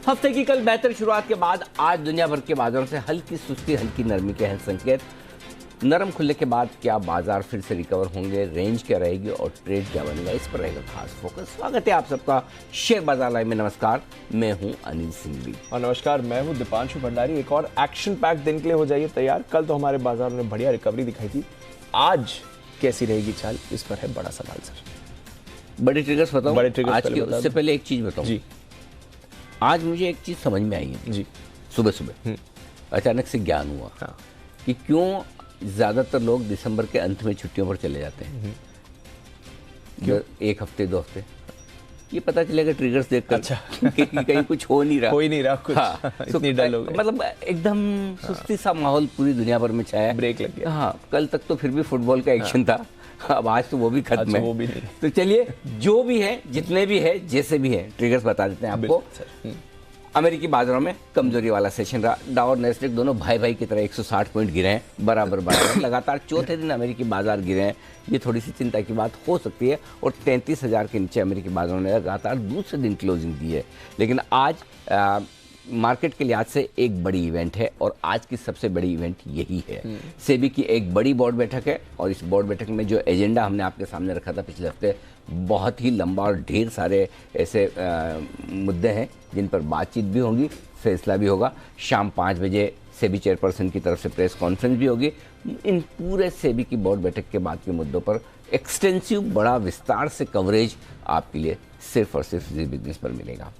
हफ्ते की कल बेहतर शुरुआत के बाद आज दुनिया भर के बाजारों से हल्की सुस्ती हल्की नरमी के हैं संकेत। नरम खुलने के बाद क्या बाजार फिर से रिकवर होंगे, रेंज क्या रहेगी और ट्रेड क्या बनेगा, इस पर रहेगा खास फोकस। स्वागत है आप सबका शेयर बाजार लाइव में। नमस्कार, मैं हूं अनिल सिंघवी और नमस्कार, मैं हूं दीपांशु भंडारी। एक और एक्शन पैक दिन के लिए हो जाइए तैयार। कल तो हमारे बाजार ने बढ़िया रिकवरी दिखाई थी, आज कैसी रहेगी चाल, इस पर है बड़ा सवाल सर। बड़े ट्रिगर्स बताऊं? बड़े ट्रिगर्स आज के उससे पहले एक चीज बताऊं जी। आज मुझे एक चीज समझ में आई है जी। सुबह सुबह अचानक से ज्ञान हुआ कि क्यों ज्यादातर लोग दिसंबर के अंत में छुट्टियों पर चले जाते हैं। क्यों? एक हफ्ते दो हफ्ते ये पता चलेगा ट्रिगर्स देखकर। अच्छा। कि कहीं कुछ हो नहीं रहा कुछ। हाँ, इतनी डल हो गई। मतलब एकदम सुस्ती सा माहौल पूरी दुनिया भर में छाया। ब्रेक लग गया। हाँ, कल तक तो फिर भी फुटबॉल का एक्शन था, अब आज तो वो भी खत्म है। वो भी नहीं। तो चलिए, जो भी है, जितने भी है, जैसे भी है, ट्रिगर्स बता देते हैं आपको। अमेरिकी बाजारों में कमजोरी वाला सेशन रहा। डाउ और नैस्डैक दोनों भाई भाई की तरह 160 पॉइंट गिरे हैं, बराबर लगातार चौथे दिन अमेरिकी बाजार गिरे हैं। ये थोड़ी सी चिंता की बात हो सकती है और 33,000 के नीचे अमेरिकी बाजारों ने लगातार दूसरे दिन क्लोजिंग दी है। लेकिन आज मार्केट के लिहाज से एक बड़ी इवेंट है और आज की सबसे बड़ी इवेंट यही है। सेबी की एक बड़ी बोर्ड बैठक है और इस बोर्ड बैठक में जो एजेंडा हमने आपके सामने रखा था पिछले हफ्ते, बहुत ही लंबा और ढेर सारे ऐसे मुद्दे हैं जिन पर बातचीत भी होगी, फैसला भी होगा। शाम 5 बजे सेबी चेयरपर्सन की तरफ से प्रेस कॉन्फ्रेंस भी होगी। इन पूरे सेबी की बोर्ड बैठक के बाद के मुद्दों पर एक्सटेंसिव, बड़ा विस्तार से कवरेज आपके लिए सिर्फ और सिर्फ जी बिजनेस पर मिलेगा।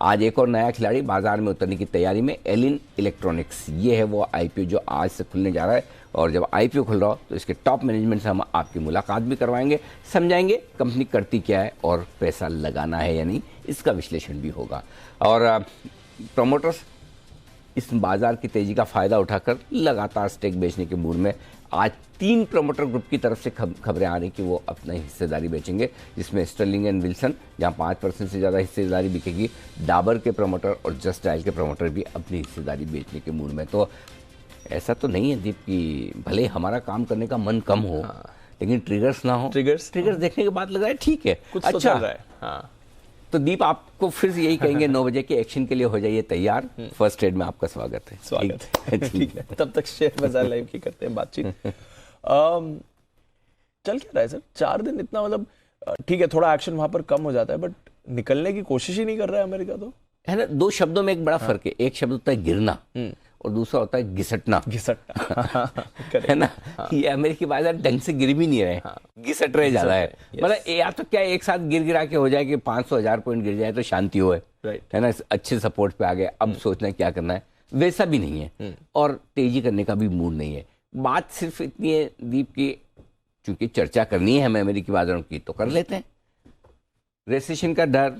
आज एक और नया खिलाड़ी बाजार में उतरने की तैयारी में, एलिन इलेक्ट्रॉनिक्स। ये है वो आईपीओ जो आज से खुलने जा रहा है और जब आईपीओ खुल रहा हो तो इसके टॉप मैनेजमेंट से हम आपकी मुलाकात भी करवाएंगे, समझाएंगे कंपनी करती क्या है और पैसा लगाना है या नहीं, इसका विश्लेषण भी होगा। और प्रमोटर्स इस बाजार की तेजी का फायदा उठाकर लगातार स्टेक बेचने के मूड में। आज 3 प्रमोटर ग्रुप की तरफ से खबरें आ रही कि वो अपनी हिस्सेदारी बेचेंगे, जिसमें स्टर्लिंग एंड विल्सन जहां 5% से ज़्यादा हिस्सेदारी बिकेगी। डाबर के प्रमोटर और जस्ट डायल के प्रमोटर भी अपनी हिस्सेदारी बेचने के मूड में। तो ऐसा तो नहीं है दीप कि भले हमारा काम करने का मन कम हो, लेकिन ट्रिगर्स ना हो। ट्रिगर्स देखने के बाद लग रहा है ठीक है, कुछ अच्छा चल रहा है। हाँ। तो दीप, आपको फिर से यही कहेंगे 9 बजे के एक्शन के लिए हो जाइए तैयार। फर्स्ट ट्रेड में आपका स्वागत है। स्वागत है। ठीक है, तब तक शेयर बाजार लाइव की करते हैं बातचीत। चल क्या रहा है सर? 4 दिन इतना, मतलब ठीक है, थोड़ा एक्शन वहां पर कम हो जाता है, बट निकलने की कोशिश ही नहीं कर रहा है अमेरिका तो, है ना। 2 शब्दों में एक बड़ा फर्क है। एक शब्द होता है गिरना और दूसरा होता है घिसटना। है ना। ये अमेरिकी बाजार ढंग से गिर भी नहीं रहे, घिसट रहे ज्यादा है। मतलब या तो क्या एक साथ गिरा के हो जाए कि 500,000 पॉइंट गिर जाए तो शांति हो, है ना, अच्छे सपोर्ट पे आ गए, अब सोचना है क्या करना है, वैसा भी नहीं है और तेजी करने का भी मूड नहीं है। बात सिर्फ इतनी है दीप की, चूंकि चर्चा करनी है हमें अमेरिकी बाजारों की तो कर लेते हैं। रेसेशन का डर,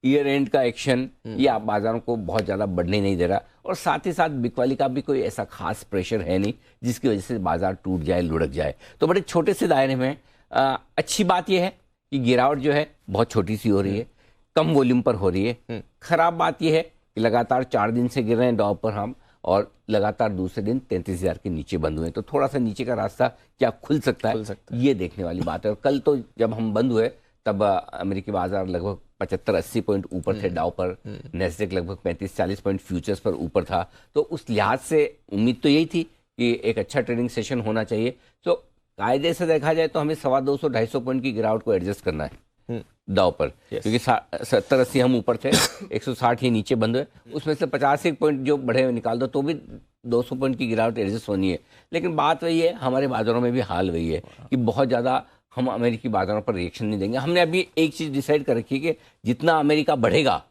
ईयर एंड का एक्शन, ये आप बाजारों को बहुत ज़्यादा बढ़ने नहीं दे रहा और साथ ही साथ बिकवाली का भी कोई ऐसा खास प्रेशर है नहीं जिसकी वजह से बाजार टूट जाए, लुढ़क जाए। तो बड़े छोटे से दायरे में अच्छी बात यह है कि गिरावट जो है बहुत छोटी सी हो रही है, कम वॉल्यूम पर हो रही है। खराब बात यह है कि लगातार 4 दिन से गिर रहे हैं डाउ पर हम और लगातार दूसरे दिन 33,000 के नीचे बंद हुए। तो थोड़ा सा नीचे का रास्ता क्या खुल सकता है, ये देखने वाली बात है। और कल तो जब हम बंद हुए तब अमेरिकी बाजार लगभग 75-80 पॉइंट ऊपर थे डाउ पर, नैस्डैक लगभग 35-40 पॉइंट फ्यूचर्स पर ऊपर था। तो उस लिहाज से उम्मीद तो यही थी कि एक अच्छा ट्रेडिंग सेशन होना चाहिए। तो कायदे से देखा जाए तो हमें 250-250 पॉइंट की गिरावट को एडजस्ट करना है दाव पर, क्योंकि 70-80 हम ऊपर थे, 160 ही नीचे बंद हुए, उसमें से 50 पॉइंट जो बढ़े हुए निकाल दो तो भी 200 पॉइंट की गिरावट एडजस्ट होनी है। लेकिन बात वही है, हमारे बाजारों में भी हाल वही है कि बहुत ज़्यादा हम अमेरिकी बाजारों पर रिएक्शन नहीं देंगे। हमने अभी एक चीज़ डिसाइड कर रखी है कि जितना अमेरिका बढ़ेगा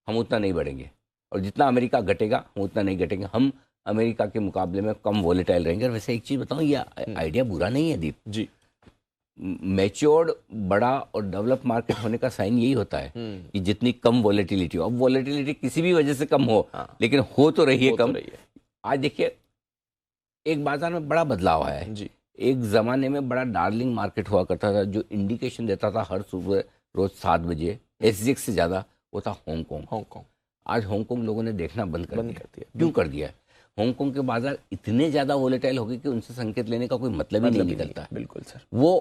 हम उतना नहीं बढ़ेंगे और जितना अमेरिका घटेगा हम उतना नहीं घटेंगे। हम अमेरिका के मुकाबले में कम वॉलेटाइल रहेंगे। और वैसे एक चीज़ बताऊँ, ये आइडिया बुरा नहीं है दीप जी। मैच्योर्ड, बड़ा और डेवलप मार्केट होने का साइन यही होता है कि जितनी कम वॉलेटिलिटी हो। अब वॉलेटिलिटी किसी भी वजह से कम हो, लेकिन हो तो रही है कम। आज देखिए, एक बाजार में बड़ा बदलाव आया है जी। एक जमाने में बड़ा डार्लिंग मार्केट हुआ करता था जो इंडिकेशन देता था हर सुबह रोज 7 बजे एसजीएक्स से ज्यादा, वो था हांगकांग। आज हांगकांग लोगों ने देखना बंद कर दिया। क्यों कर दिया? हांगकांग के बाजार इतने ज्यादा वोलेटाइल हो गए कि उनसे संकेत लेने का कोई मतलब ही नहीं निकलता। बिल्कुल सर, वो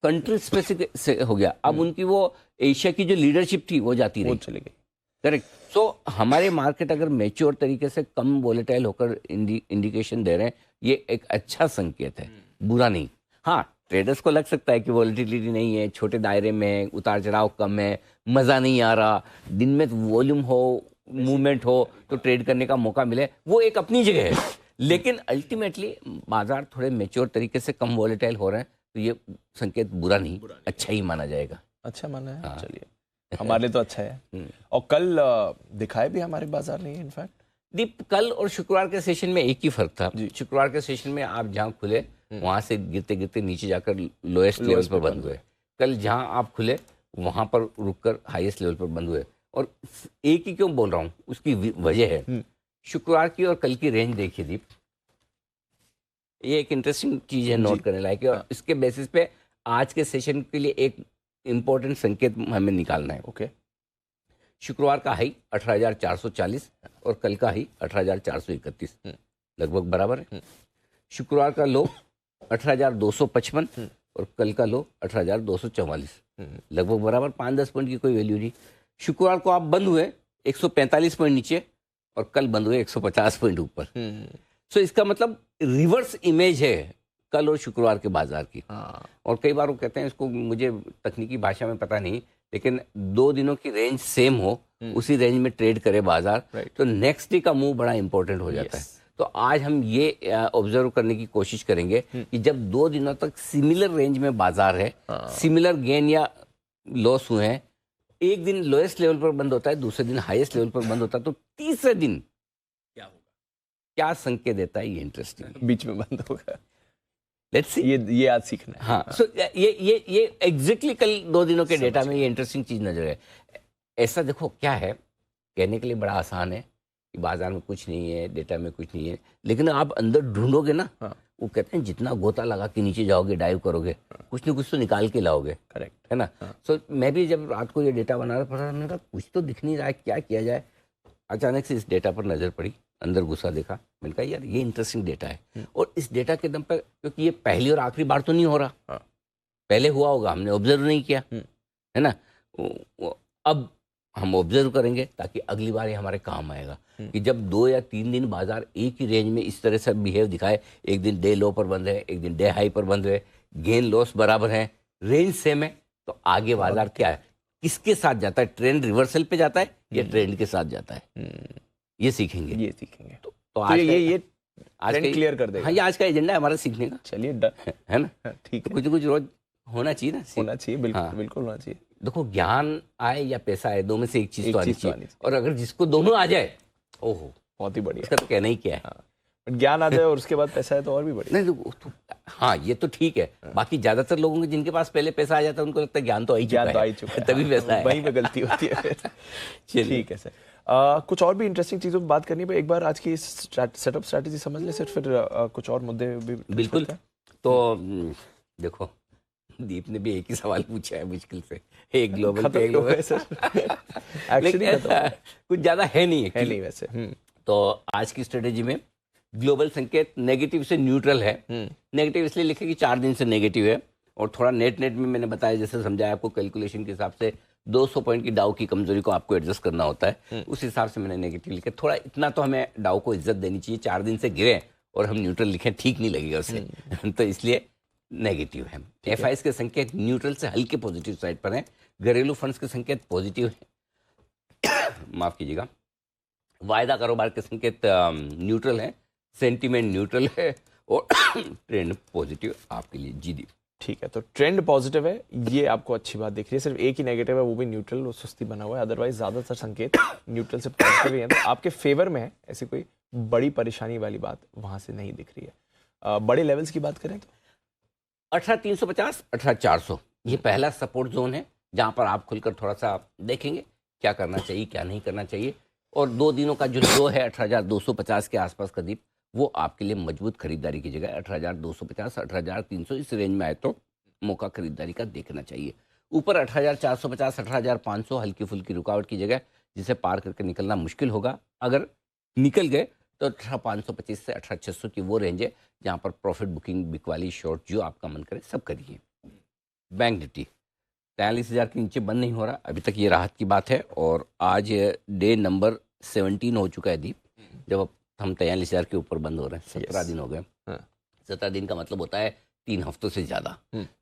कंट्री स्पेसिफिक से हो गया। अब उनकी वो एशिया की जो लीडरशिप थी वो जाती रही, चली गई। करेक्ट। सो हमारे मार्केट अगर मैच्योर तरीके से कम वोलेटाइल होकर इंडिकेशन दे रहे हैं, ये एक अच्छा संकेत है, बुरा नहीं। हाँ, ट्रेडर्स को लग सकता है कि वॉलेटिलिटी नहीं है, छोटे दायरे में है, उतार चढ़ाव कम है, मज़ा नहीं आ रहा, दिन में वॉल्यूम हो, मूवमेंट हो तो ट्रेड करने का मौका मिले, वो एक अपनी जगह है। लेकिन अल्टीमेटली बाजार थोड़े मैच्योर तरीके से कम वॉलेटाइल हो रहे हैं, तो ये संकेत बुरा नहीं, अच्छा ही माना जाएगा। अच्छा माना है। हाँ। चलिए, हमारे लिए तो अच्छा है। और कल दिखाए भी हमारे बाजार ने इनफैक्ट। दीप, कल और शुक्रवार के सेशन में एक ही फर्क था। जी। शुक्रवार के सेशन में आप जहां खुले वहां से गिरते गिरते नीचे जाकर लोएस्ट लेवल पर बंद हुए। कल जहां आप खुले वहां पर रुककर हाईएस्ट लेवल पर बंद हुए। और एक ही क्यों बोल रहा हूं, उसकी वजह है, शुक्रवार की और कल की रेंज देखिए दीप, ये एक इंटरेस्टिंग चीज है नोट करने लायक है। और इसके बेसिस पे आज के सेशन के लिए एक इंपॉर्टेंट संकेत हमें निकालना है। ओके। शुक्रवार का हाई 18,440 और कल का हाई 18,431, लगभग बराबर है। शुक्रवार का लो 18,255 और कल का लो 18,244, लगभग बराबर, 5-10 पॉइंट की कोई वैल्यू नहीं। शुक्रवार को आप बंद हुए 145 पॉइंट नीचे और कल बंद हुए 150 पॉइंट ऊपर। सो इसका मतलब रिवर्स इमेज है कल और शुक्रवार के बाजार की। और कई बार वो कहते हैं, इसको मुझे तकनीकी भाषा में पता नहीं, लेकिन 2 दिनों की रेंज सेम हो, उसी रेंज में ट्रेड करे बाजार, तो नेक्स्ट डे का मूव बड़ा इंपॉर्टेंट हो जाता है। तो आज हम ये ऑब्जर्व करने की कोशिश करेंगे कि जब 2 दिनों तक सिमिलर रेंज में बाजार है, सिमिलर गेन या लॉस हुए हैं, एक दिन लोएस्ट लेवल पर बंद होता है, दूसरे दिन हाईएस्ट लेवल पर बंद होता है, तो तीसरे दिन क्या होगा, क्या संकेत देता है, ये इंटरेस्टिंग। बीच में बंद होगा, लेट्स सी। ये आज सीखना है। हाँ, सो ये एग्जैक्टली कल 2 दिनों के डेटा में ये इंटरेस्टिंग चीज नजर है। ऐसा देखो, क्या है, कहने के लिए बड़ा आसान है कि बाजार में कुछ नहीं है, डेटा में कुछ नहीं है, लेकिन आप अंदर ढूंढोगे ना, वो कहते हैं जितना गोता लगा के नीचे जाओगे, डाइव करोगे, कुछ ना कुछ तो निकाल के लाओगे। करेक्ट है ना। सो मैं भी जब रात को ये डेटा बना रहा था, मैंने कहा कुछ तो दिख नहीं रहा है, क्या किया जाए। अचानक से इस डेटा पर नजर पड़ी, अंदर घुसा, देखा, मैंने कहा यार ये इंटरेस्टिंग डेटा है। और इस डेटा के दम पर, क्योंकि ये पहली और आखिरी बार तो नहीं हो रहा, पहले हुआ होगा, हमने ऑब्जर्व नहीं किया, है ना। अब हम ऑब्जर्व करेंगे ताकि अगली बार ये हमारे काम आएगा कि जब 2 या 3 दिन बाजार एक ही रेंज में इस तरह से बिहेव दिखाए, एक दिन डे लो पर बंद है, एक दिन डे हाई पर बंद है, गेन लॉस बराबर है, रेंज सेम है, तो आगे बाजार क्या है, किसके साथ जाता है, ट्रेंड रिवर्सल पे जाता है या ट्रेंड के साथ जाता है, ये सीखेंगे। तो आज ये आज क्लियर कर देगा। हाँ, ये आज का एजेंडा है हमारा सीखने का। चलिए, डन है ना। ठीक है, कुछ कुछ रोज होना चाहिए ना, होना चाहिए, बिल्कुल बिल्कुल होना चाहिए। देखो, ज्ञान आए या पैसा आए, दो में से एक चीज तो आनी चाहिए। और अगर जिसको दोनों आ जाए, ओहो, बहुत ही बढ़िया, इसका तो कहना ही क्या है। ज्ञान आ जाए और उसके बाद पैसा है तो और भी बढ़िया। नहीं तो हाँ, ये तो ठीक है। बाकी ज्यादातर लोगों के जिनके पास पहले पैसा आ जाता है, उनको लगता है ज्ञान तो आ ही चुका है, तभी पैसा है, वहीं पे गलती होती है। ठीक है सर, कुछ और भी इंटरेस्टिंग चीजों पर बात करनी है। एक बार आज की सेटअप स्ट्रैटेजी समझ ले सर, फिर कुछ और मुद्दे भी। बिल्कुल। तो देखो, दीप ने भी एक ही सवाल पूछा है मुश्किल से, एक ग्लोबल पे, एक ग्लोबल सर। कुछ ज्यादा है नहीं वैसे। तो आज की स्ट्रेटेजी में ग्लोबल संकेत नेगेटिव से न्यूट्रल है। नेगेटिव इसलिए लिखे कि 4 दिन से नेगेटिव है, और थोड़ा नेट में मैंने बताया, जैसे समझाया आपको, कैलकुलेशन के हिसाब से 200 पॉइंट की डाउ की कमजोरी को आपको एडजस्ट करना होता है, उस हिसाब से मैंने नेगेटिव लिखा। थोड़ा इतना तो हमें डाउ को इज्जत देनी चाहिए, 4 दिन से गिरे और हम न्यूट्रल लिखें, ठीक नहीं लगेगा उसे। तो इसलिए नेगेटिव है। एफआईएस के संकेत न्यूट्रल से हल्के पॉजिटिव साइड पर हैं, घरेलू फंड्स के संकेत पॉजिटिव है, माफ कीजिएगा। वायदा कारोबार के संकेत न्यूट्रल है, सेंटीमेंट न्यूट्रल है, और ट्रेंड पॉजिटिव आपके लिए। जी दी, ठीक है, तो ट्रेंड पॉजिटिव है, ये आपको अच्छी बात दिख रही है। सिर्फ एक ही नेगेटिव है, वो भी न्यूट्रल और सुस्ती बना हुआ है, अदरवाइज ज्यादातर संकेत न्यूट्रल से पॉजिटिव ही है, तो आपके फेवर में है। ऐसी कोई बड़ी परेशानी वाली बात वहां से नहीं दिख रही है। बड़े लेवल्स की बात करें तो 18,350, 18,400 ये पहला सपोर्ट जोन है, जहां पर आप खुलकर थोड़ा सा देखेंगे क्या करना चाहिए, क्या नहीं करना चाहिए। और 2 दिनों का जो लो है 18,250 के आसपास का दीप, वो आपके लिए मजबूत खरीदारी की जगह 18,250, 18,300 इस रेंज में आए तो मौका खरीदारी का देखना चाहिए। ऊपर 18,450, 18,500 हल्की फुल्की रुकावट की जगह, जिसे पार करके निकलना मुश्किल होगा। अगर निकल गए तो 18,525 से 18,600 की वो रेंज है जहां पर प्रॉफिट बुकिंग, बिकवाली, शॉर्ट, जो आपका मन करे सब करिए। बैंक निफ्टी 43,000 के नीचे बंद नहीं हो रहा अभी तक, ये राहत की बात है। और आज डे नंबर 17 हो चुका है दीप, जब हम 43,000 के ऊपर बंद हो रहे हैं। 17 दिन हो गए। 17 दिन का मतलब होता है 3 हफ्तों से ज़्यादा।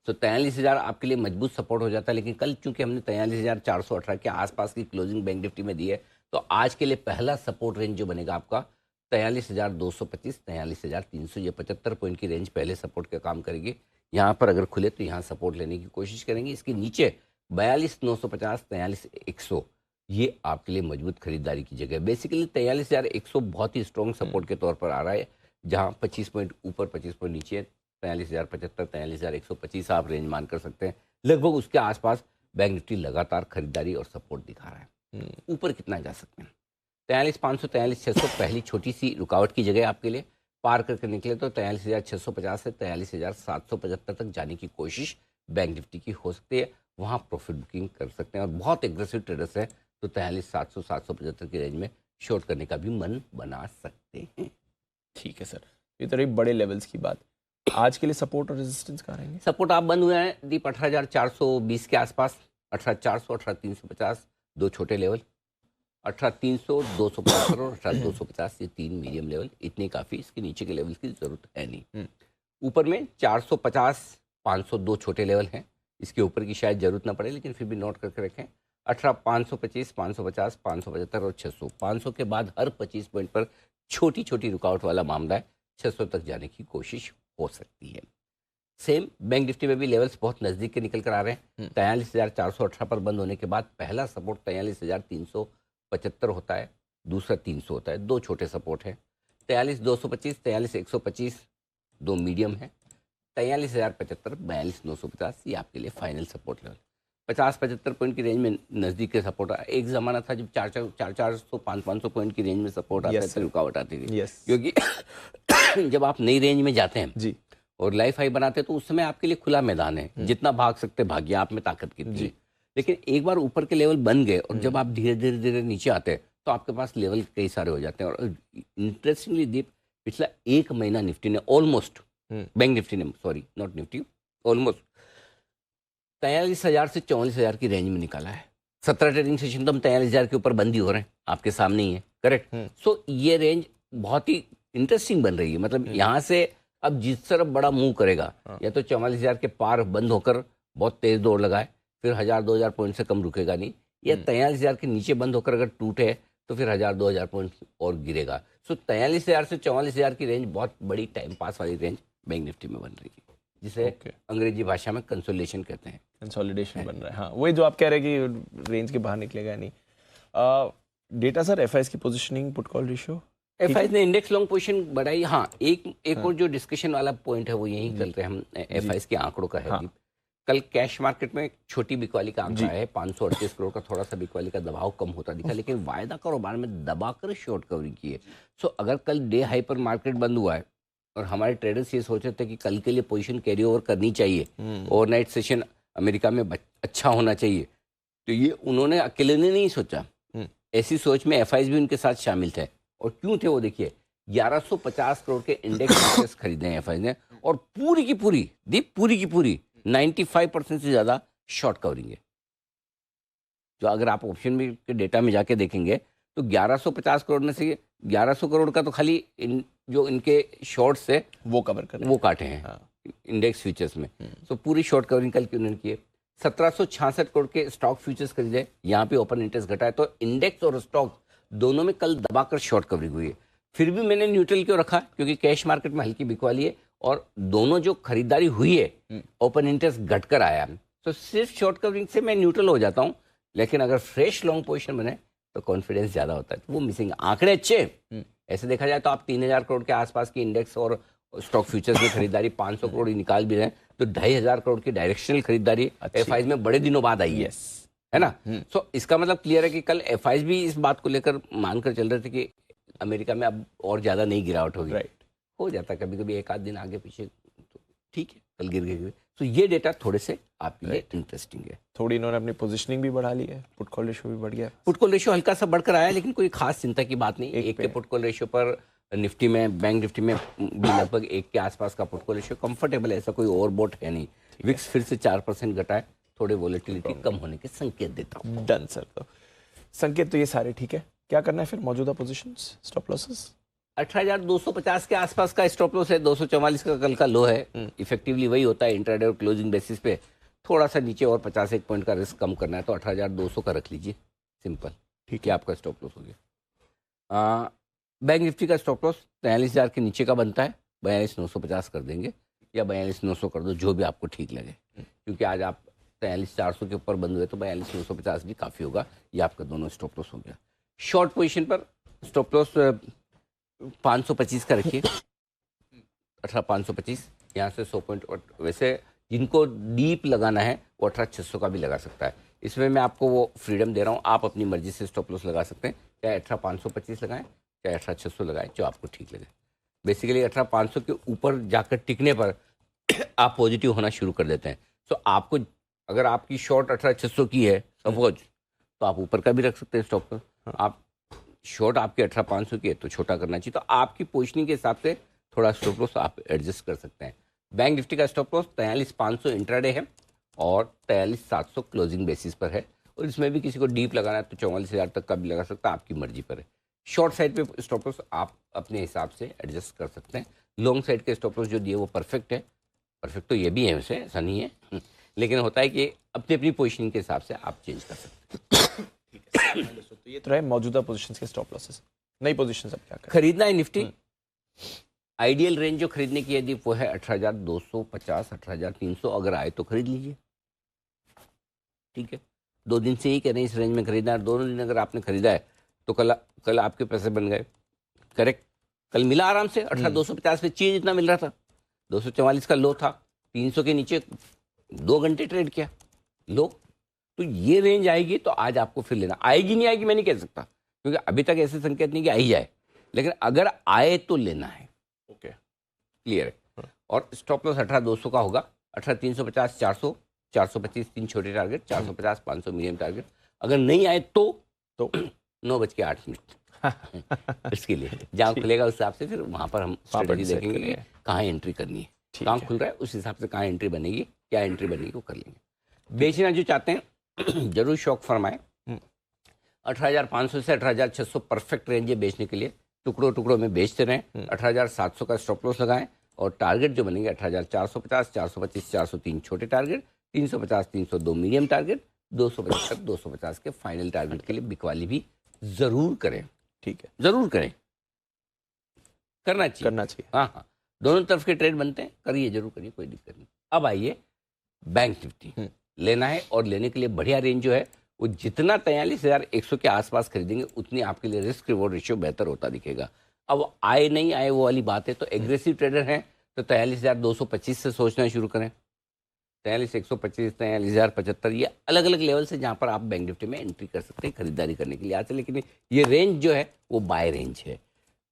तो 43,000 आपके लिए मजबूत सपोर्ट हो जाता है। लेकिन कल चूंकि हमने 43,418 के आसपास की क्लोजिंग बैंक निफ्टी में दी है, तो आज के लिए पहला सपोर्ट रेंज जो बनेगा आपका 43,225, 43,300, ये 75 पॉइंट की रेंज पहले सपोर्ट का काम करेगी। यहाँ पर अगर खुले तो यहाँ सपोर्ट लेने की कोशिश करेंगे। इसके नीचे 42,950, 43,100, ये आपके लिए मजबूत खरीदारी की जगह है। बेसिकली 43,100 बहुत ही स्ट्रॉन्ग सपोर्ट के तौर पर आ रहा है, जहाँ 25 पॉइंट ऊपर 25 पॉइंट नीचे 43,075, 43,125 आप रेंज मान कर सकते हैं। लगभग उसके आसपास बैंक निफ्टी लगातार खरीदारी और सपोर्ट दिखा रहा है। ऊपर कितना जा सकते हैं? 43,500, 43,600 पहली छोटी सी रुकावट की जगह आपके लिए। पार करके निकले तो 43,650 से 43,775 तक जाने की कोशिश बैंक निफ्टी की हो सकती है। वहाँ प्रॉफिट बुकिंग कर सकते हैं। और बहुत एग्रेसिव ट्रेडर्स हैं तो 43,700, 775 की रेंज में शॉर्ट करने का भी मन बना सकते हैं। ठीक है सर, ये तो रही बड़े लेवल्स की बात। आज के लिए सपोर्ट और रेजिस्टेंस कहाँ रहेंगे? सपोर्ट आप बंद हुए हैं दीप 18,420 के आसपास, 18,400, 18,350 दो छोटे लेवल, 18,300, 275 और 18,250 ये 3 मीडियम लेवल, इतने काफ़ी। इसके नीचे के लेवल की ज़रूरत है नहीं। ऊपर में 450, 500 दो छोटे लेवल हैं। इसके ऊपर की शायद ज़रूरत ना पड़े, लेकिन फिर भी नोट करके रखें। 525, 550, 575 और 600। 500 के बाद हर 25 पॉइंट पर छोटी छोटी रुकावट वाला मामला है। 600 तक जाने की कोशिश हो सकती है। सेम बैंक निफ्टी में भी लेवल्स बहुत नज़दीक के निकल कर आ रहे हैं। 43,418 पर बंद होने के बाद पहला सपोर्ट 43,375 होता है, दूसरा 300 होता है। दो छोटे सपोर्ट हैं, 43,225, 43,125 दो मीडियम है, 43,075, 42,950 ये आपके लिए फाइनल सपोर्ट लेवल। 50-75 पॉइंट की रेंज में नज़दीक के सपोर्ट। एक ज़माना था जब 400, 500 पॉइंट की रेंज में सपोर्ट आता है, रुकावट आती थी। क्योंकि जब आप नई रेंज में जाते हैं जी और लाइफ हाई बनाते हैं तो उस समय आपके लिए खुला मैदान है, जितना भाग सकते भागिए, आप में ताकत कितनी है। लेकिन एक बार ऊपर के लेवल बन गए और जब आप धीरे धीरे धीरे नीचे आते हैं तो आपके पास लेवल कई सारे हो जाते हैं। और इंटरेस्टिंगली दीप पिछला एक महीना निफ्टी ने ऑलमोस्ट, बैंक निफ्टी ने, सॉरी नॉट निफ्टी, ऑलमोस्ट 43,000 से 44,000 की रेंज में निकाला है। 17 ट्रेडिंग सेशन तो हम 43,000 के ऊपर बंद ही हो रहे हैं, आपके सामने ही है, करेक्ट। सो ये रेंज बहुत ही इंटरेस्टिंग बन रही है। मतलब यहाँ से अब जिस तरफ बड़ा मूव करेगा, या तो 44,000 के पार बंद होकर बहुत तेज दौड़ लगाए, फिर 1,000-2,000 पॉइंट से कम रुकेगा नहीं, या 43,000 के नीचे बंद होकर अगर टूटे तो फिर 1,000-2,000 पॉइंट और गिरेगा। सो 43,000 से 44,000 की रेंज बहुत बड़ी टाइम पास वाली रेंज बैंक निफ्टी में बन रही है, जिसे अंग्रेजी भाषा में कंसोलिडेशन कहते हैं। कंसोलिडेशन बन रहा है, हाँ, वही जो आप कह रहे हैं कि रेंज के बाहर निकलेगा नहीं। डेटा सर, एफआईएस की positioning, put call ratio, FIS ने इंडेक्स लॉन्ग पोजीशन बढ़ाई। हाँ, एक और जो डिस्कशन वाला पॉइंट है वो यही करते हैं हम, एफआईएस के आंकड़ों का है। कल कैश मार्केट में छोटी बिकवाली का आंकड़ा है, 538 करोड़ का थोड़ा सा बिकवाली का दबाव कम होता दिखा, लेकिन वायदा कारोबार में दबाकर शॉर्ट कवरिंग की है। सो अगर कल डे हाई पर मार्केट बंद हुआ है और हमारे ट्रेडर्स ये सोच रहे थे कि कल के लिए पोजीशन कैरी ओवर करनी चाहिए, ओवरनाइट सेशन अमेरिका में अच्छा होना चाहिए, तो ये उन्होंने अकेले ने नहीं सोचा। ऐसी सोच में एफआईएस भी उनके साथ शामिल थे। और क्यों थे वो देखिए, 1150 करोड़ के इंडेक्स खरीदे हैं एफआईएस ने, और पूरी की पूरी 95% से ज्यादा शॉर्ट कवरिंग है। जो अगर आप ऑप्शन में के डेटा में जाके देखेंगे तो 1150 करोड़ में से 1100 करोड़ का तो खाली जो इनके शॉर्ट्स है वो कवर कर, वो काटे हैं इंडेक्स फ्यूचर्स में। तो पूरी शॉर्ट कवरिंग कल की उन्होंने की है। 1766 करोड़ के स्टॉक फ्यूचर्स खरीदे, यहाँ पे ओपन इंटरेस्ट घटा है। तो इंडेक्स और स्टॉक दोनों में कल दबाकर शॉर्ट कवरिंग हुई है। फिर भी मैंने न्यूट्रल क्यों रखा, क्योंकि कैश मार्केट में हल्की बिकवाली है और दोनों जो खरीदारी हुई है ओपन इंटरेस्ट घटकर आया। तो सिर्फ शॉर्ट कवरिंग से मैं न्यूट्रल हो जाता हूँ, लेकिन अगर फ्रेश लॉन्ग पोजीशन बने तो कॉन्फिडेंस ज्यादा होता है, तो वो मिसिंग। आंकड़े अच्छे, ऐसे देखा जाए तो आप 3,000 करोड़ के आसपास की इंडेक्स और स्टॉक फ्यूचर्स में खरीदारी 500 करोड़ निकाल भी रहे हैं, तो 2,500 करोड़ की डायरेक्शनल खरीदारी एफआईएस में बड़े दिनों बाद आई है ना। सो इसका मतलब क्लियर है कि कल एफआईएस भी इस बात को लेकर मानकर चल रहे थे कि अमेरिका में अब और ज्यादा नहीं गिरावट होगी। हो जाता कभी कभी एक आध दिन आगे पीछे, तो ठीक है, कल गिर गए। तो ये डेटा थोड़े से आपके लिए इंटरेस्टिंग है। थोड़ी इन्होंने अपनी पोजीशनिंग भी बढ़ा ली है, पुट कॉल रेशियो भी बढ़ गया। पुट कॉल रेशियो हल्का सा बढ़कर आया, लेकिन कोई खास चिंता की बात नहीं। एक के पुट कॉल रेशियो पर निफ्टी में, बैंक निफ्टी में भी लगभग 1 के आसपास का पुट कॉल रेशियो कंफर्टेबल है, ऐसा कोई ओवरबोट है नहीं। विक्स फिर से 4% घटा है, थोड़े वॉलेटिलिटी कम होने के संकेत देता हूँ। Done sir. तो संकेत तो ये सारे ठीक है, क्या करना है फिर मौजूदा पोजीशंस, स्टॉप लॉसेस? 18,250 के आसपास का स्टॉप लॉस है, 244 का कल का लो है। इफेक्टिवली वही होता है इंट्राडे और क्लोजिंग बेसिस पे। थोड़ा सा नीचे और 51 पॉइंट का रिस्क कम करना है तो 18,200 का रख लीजिए, सिंपल। ठीक है, आपका स्टॉप लॉस हो गया। बैंक निफ्टी का स्टॉप लॉस 43,000 के नीचे का बनता है, 42,950 कर देंगे या 42,900 कर दो, जो भी आपको ठीक लगे, क्योंकि आज आप 43,400 के ऊपर बंद हुए तो 42,950 भी काफ़ी होगा। ये आपका दोनों स्टॉप लॉस हो गया। शॉर्ट पोजीशन पर स्टॉप लॉस 525 का रखिए, 18,525, यहाँ से 100 पॉइंट। वैसे जिनको डीप लगाना है वो 18,600 का भी लगा सकता है। इसमें मैं आपको वो फ्रीडम दे रहा हूँ, आप अपनी मर्जी से स्टॉप लॉस लगा सकते हैं, चाहे 18,525 लगाएं चाहे 18,600 लगाएं, जो आपको ठीक लगे। बेसिकली 18,500 के ऊपर जाकर टिकने पर आप पॉजिटिव होना शुरू कर देते हैं। तो आपको अगर आपकी शॉर्ट 18,600 की है सपोज, तो आप ऊपर का भी रख सकते हैं स्टॉप लॉस। आप शॉर्ट आपके 18,500 की है तो छोटा करना चाहिए, तो आपकी पोजीशनिंग के हिसाब से थोड़ा स्टॉप लॉस आप एडजस्ट कर सकते हैं। बैंक निफ्टी का स्टॉप लॉस 43,500 इंट्राडे है और 43,700 क्लोजिंग बेसिस पर है, और इसमें भी किसी को डीप लगाना है तो 44,000 तक का भी लगा सकता है, आपकी मर्जी पर है। शॉर्ट साइड पे स्टॉप लॉस आप अपने हिसाब से एडजस्ट कर सकते हैं। लॉन्ग साइड के स्टॉप लॉस जो दिए वो परफेक्ट है, परफेक्ट तो ये भी है वैसे, ऐसा नहीं है, लेकिन होता है कि अपनी अपनी पोजीशनिंग के हिसाब से आप चेंज कर सकते हैं। तो ये तो रहे मौजूदा पोजीशंस के स्टॉप लॉसेस। नई पोजीशंस अब क्या करें? खरीदना है निफ्टी, आइडियल रेंज जो खरीदने की यदि वो है 18,250, 18,300, अगर आए तो खरीद लीजिए। ठीक है, 2 दिन से ही कह रहे हैं इस रेंज में खरीदना है, दोनों दिन अगर आपने खरीदा है तो कल आपके पैसे बन गए। करेक्ट, कल मिला आराम से 18,250 पे, चीज इतना मिल रहा था, 244 का लो था, 300 के नीचे 2 घंटे ट्रेड किया लो, तो ये रेंज आएगी तो आज आपको फिर लेना। आएगी नहीं आएगी मैं नहीं कह सकता, क्योंकि अभी तक ऐसे संकेत नहीं कि आई जाए, लेकिन अगर आए तो लेना है। ओके, क्लियर है। और स्टॉप लॉस 18,200 का होगा, 18,350, 400, 425 3 छोटे टारगेट, 450, 500 मीडियम टारगेट। अगर नहीं आए तो 9:08 इसके लिए जहाँ खुलेगा उस हिसाब से फिर वहाँ पर हम स्ट्रेटजी देखेंगे कहाँ एंट्री करनी है, कहाँ खुल रहा है उस हिसाब से कहाँ एंट्री बनेगी, क्या एंट्री बनेगी वो कर लेंगे। बेचना जो चाहते हैं जरूर शौक फरमाएं। 18,500 से 18,600 परफेक्ट रेंज है बेचने के लिए, टुकड़ों टुकड़ों में बेचते रहें। 18,700 का स्टॉप लॉस लगाएं और टारगेट जो बनेंगे 18,450, 425, 403 छोटे टारगेट, 350, 302 मीडियम टारगेट, 275, 250 के फाइनल टारगेट के लिए बिकवाली भी जरूर करें। ठीक है, जरूर करें, करना चाहिए। हाँ, दोनों तरफ के ट्रेड बनते हैं, करिए, जरूर करिए, कोई दिक्कत नहीं। अब आइए बैंक निफ्टी लेना है, और लेने के लिए बढ़िया रेंज जो है वो जितना 43,100 के आसपास खरीदेंगे उतनी आपके लिए रिस्क रिवॉर्ड रेशियो बेहतर होता दिखेगा। अब आए नहीं आए वो वाली बात है, तो एग्रेसिव ट्रेडर हैं तो 43,225 से सोचना शुरू करें। 43,125, 43,075, ये अलग अलग लेवल से जहाँ पर आप बैंक निफ्टी में एंट्री कर सकते हैं खरीदारी करने के लिए आज से। लेकिन ये रेंज जो है वो बाय रेंज है।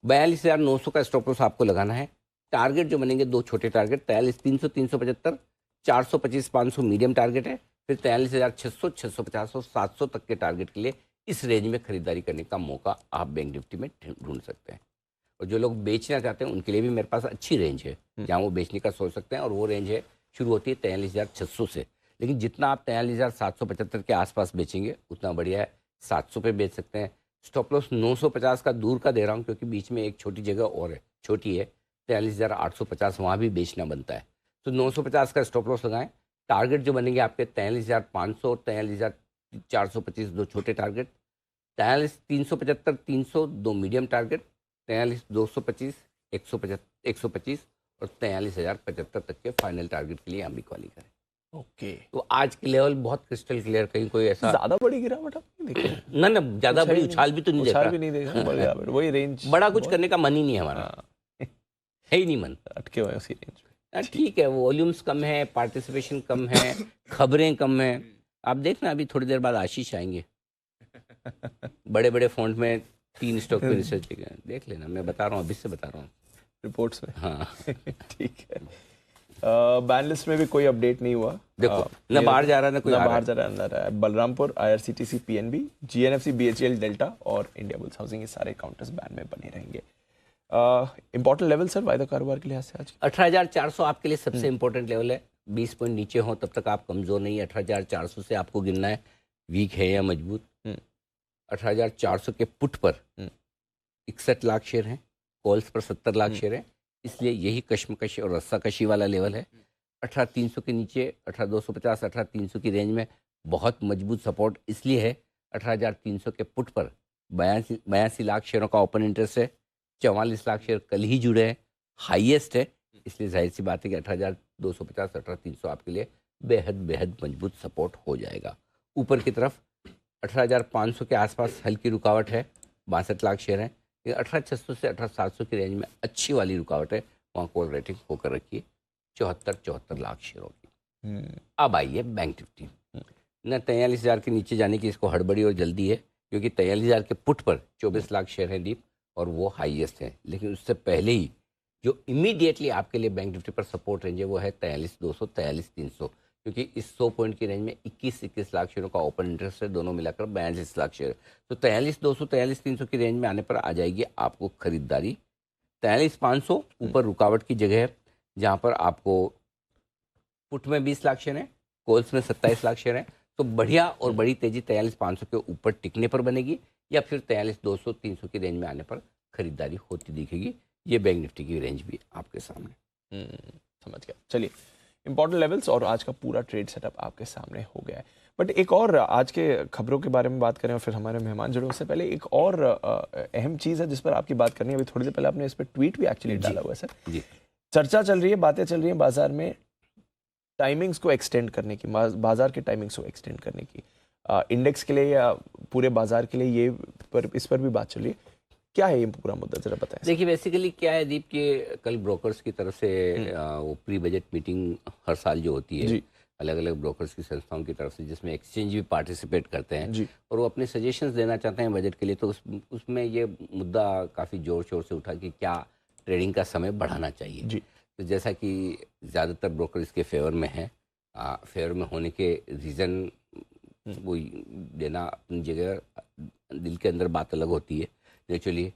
42,900 का स्टॉप लॉस आपको लगाना है। टारगेट जो बनेंगे 2 छोटे टारगेट, 43,300, 375, 425, 500 मीडियम टारगेट है, फिर 43,600, 650 और 700 तक के टारगेट के लिए इस रेंज में खरीदारी करने का मौका आप बैंक निफ्टी में ढूंढ सकते हैं। और जो लोग बेचना चाहते हैं उनके लिए भी मेरे पास अच्छी रेंज है जहाँ वो बेचने का सोच सकते हैं, और वो रेंज है शुरू होती है 43,600 से। लेकिन जितना आप 43,775 के आसपास बेचेंगे उतना बढ़िया है, 700 पे बेच सकते हैं। स्टॉप लॉस 950 का दूर का दे रहा हूँ क्योंकि बीच में एक छोटी जगह और है, छोटी है 43,850, वहाँ भी बेचना बनता है, तो 950 का स्टॉप लॉस लगाएं। टारगेट जो बनेंगे आपके 43,500 और 43,425 दो छोटे टारगेट, 43,375, 300 दो मीडियम टारगेट, 43,225, 125 और 43,075 तक के फाइनल टारगेट के लिए हम बिकवाली करें। ओके, तो आज के लेवल बहुत क्रिस्टल क्लियर, कहीं कोई ऐसा ज्यादा बड़ी गिरावट आपने देखी ना ज्यादा बड़ी उछाल भी तो नहीं देखा, भी नहीं देखा, वही रेंज, बड़ा कुछ करने का मन ही नहीं है हमारा, है ही नहीं मन, अटके हुए उसी रेंज में। ठीक है, वॉल्यूम्स कम है, पार्टिसिपेशन कम है, खबरें कम है। आप देखना अभी थोड़ी देर बाद आशीष आएंगे, बड़े बड़े फॉन्ट में 3 स्टॉक पे रिसर्च देख लेना, मैं बता रहा हूँ, अभी से बता रहा हूँ रिपोर्ट्स में। हाँ ठीक है। बैन लिस्ट में भी कोई अपडेट नहीं हुआ, देखो ना बाहर जा रहा है ना कोई बाहर जा रहा है। Balrampur, IRCTC, PNB, GNFC, BHEL, delta और इंडिया बुल्स हाउसिंग, ये सारे काउंटर्स बैन में बने रहेंगे। इंपॉर्टेंट लेवल सर वायदा कारोबार के लिहाज से आज 18,400 आपके लिए सबसे इंपॉर्टेंट लेवल है। 20 पॉइंट नीचे हो तब तक आप कमजोर नहीं है। 18,400 से आपको गिनना है वीक है या मजबूत। 18,400 के पुट पर 61 लाख शेयर हैं, कॉल्स पर 70 लाख शेयर हैं, इसलिए यही कश्मकश और रस्साकशी वाला लेवल है। 18,300 के नीचे 18,250 18,300 की रेंज में बहुत मजबूत सपोर्ट इसलिए है। 18,300 के पुट पर 82 लाख शेयरों का ओपन इंटरेस्ट है, 44 लाख शेयर कल ही जुड़े हैं, हाईएस्ट है, इसलिए जाहिर सी बात है कि 18,250 18,300 आपके लिए बेहद बेहद मजबूत सपोर्ट हो जाएगा। ऊपर की तरफ 18,500 के आसपास हल्की रुकावट है, 62 लाख शेयर हैं। 18,600 से 18,700 की रेंज में अच्छी वाली रुकावट है, वहाँ कॉल रेटिंग होकर रखिए 74 लाख शेयरों की। अब आइए बैंक निफ्टी। न 43,000 के नीचे जाने की इसको हड़बड़ी और जल्दी है, क्योंकि 43,000 के पुट पर 24 लाख शेयर हैं दीप, और वो हाईएस्ट है। लेकिन उससे पहले ही जो इमीडिएटली आपके लिए बैंक निफ्टी पर सपोर्ट रेंज है वो है 43,200 43,300, क्योंकि इस 100 पॉइंट की रेंज में 21 लाख शेयरों का ओपन इंटरेस्ट है, दोनों मिलाकर 42 लाख शेयर। तो 43,200 43,300 की रेंज में आने पर आ जाएगी आपको खरीदारी। 43,500 ऊपर रुकावट की जगह है, जहाँ पर आपको पुट में 20 लाख शेयर हैं, कॉल्स में 27 लाख शेयर हैं। तो बढ़िया और बड़ी तेजी 43,500 के ऊपर टिकने पर बनेगी, या फिर 43,200 300 की रेंज में आने पर खरीदारी होती दिखेगी। ये बैंक निफ्टी की रेंज भी आपके सामने। समझ गया। चलिए, इंपॉर्टेंट लेवल्स और आज का पूरा ट्रेड सेटअप आपके सामने हो गया है। बट एक और आज के खबरों के बारे में बात करें और फिर हमारे मेहमान जुड़े, उससे पहले एक और अहम चीज़ है जिस पर आपकी बात करनी है। अभी थोड़ी देर पहले आपने इस पर ट्वीट भी एक्चुअली डाला हुआ है सर। जी, चर्चा चल रही है, बातें चल रही हैं बाजार में टाइमिंग्स को एक्सटेंड करने की, बाजार के टाइमिंग्स को एक्सटेंड करने की, इंडेक्स के लिए या पूरे बाजार के लिए, इस पर भी बात चल रही है। क्या है ये पूरा मुद्दा, जरा बताएं। देखिए बेसिकली क्या है दीप के कल ब्रोकर्स की तरफ से वो प्री बजट मीटिंग हर साल जो होती है अलग अलग ब्रोकर्स की संस्थाओं की तरफ से, जिसमें एक्सचेंज भी पार्टिसिपेट करते हैं और वो अपने सजेशंस देना चाहते हैं बजट के लिए, तो उसमें ये मुद्दा काफ़ी ज़ोर शोर से उठा कि क्या ट्रेडिंग का समय बढ़ाना चाहिए। तो जैसा कि ज़्यादातर ब्रोकर इसके फेवर में हैं, फेवर में होने के रीज़न वो देना अपनी जगह, दिल के अंदर बात अलग होती है। नेचुरली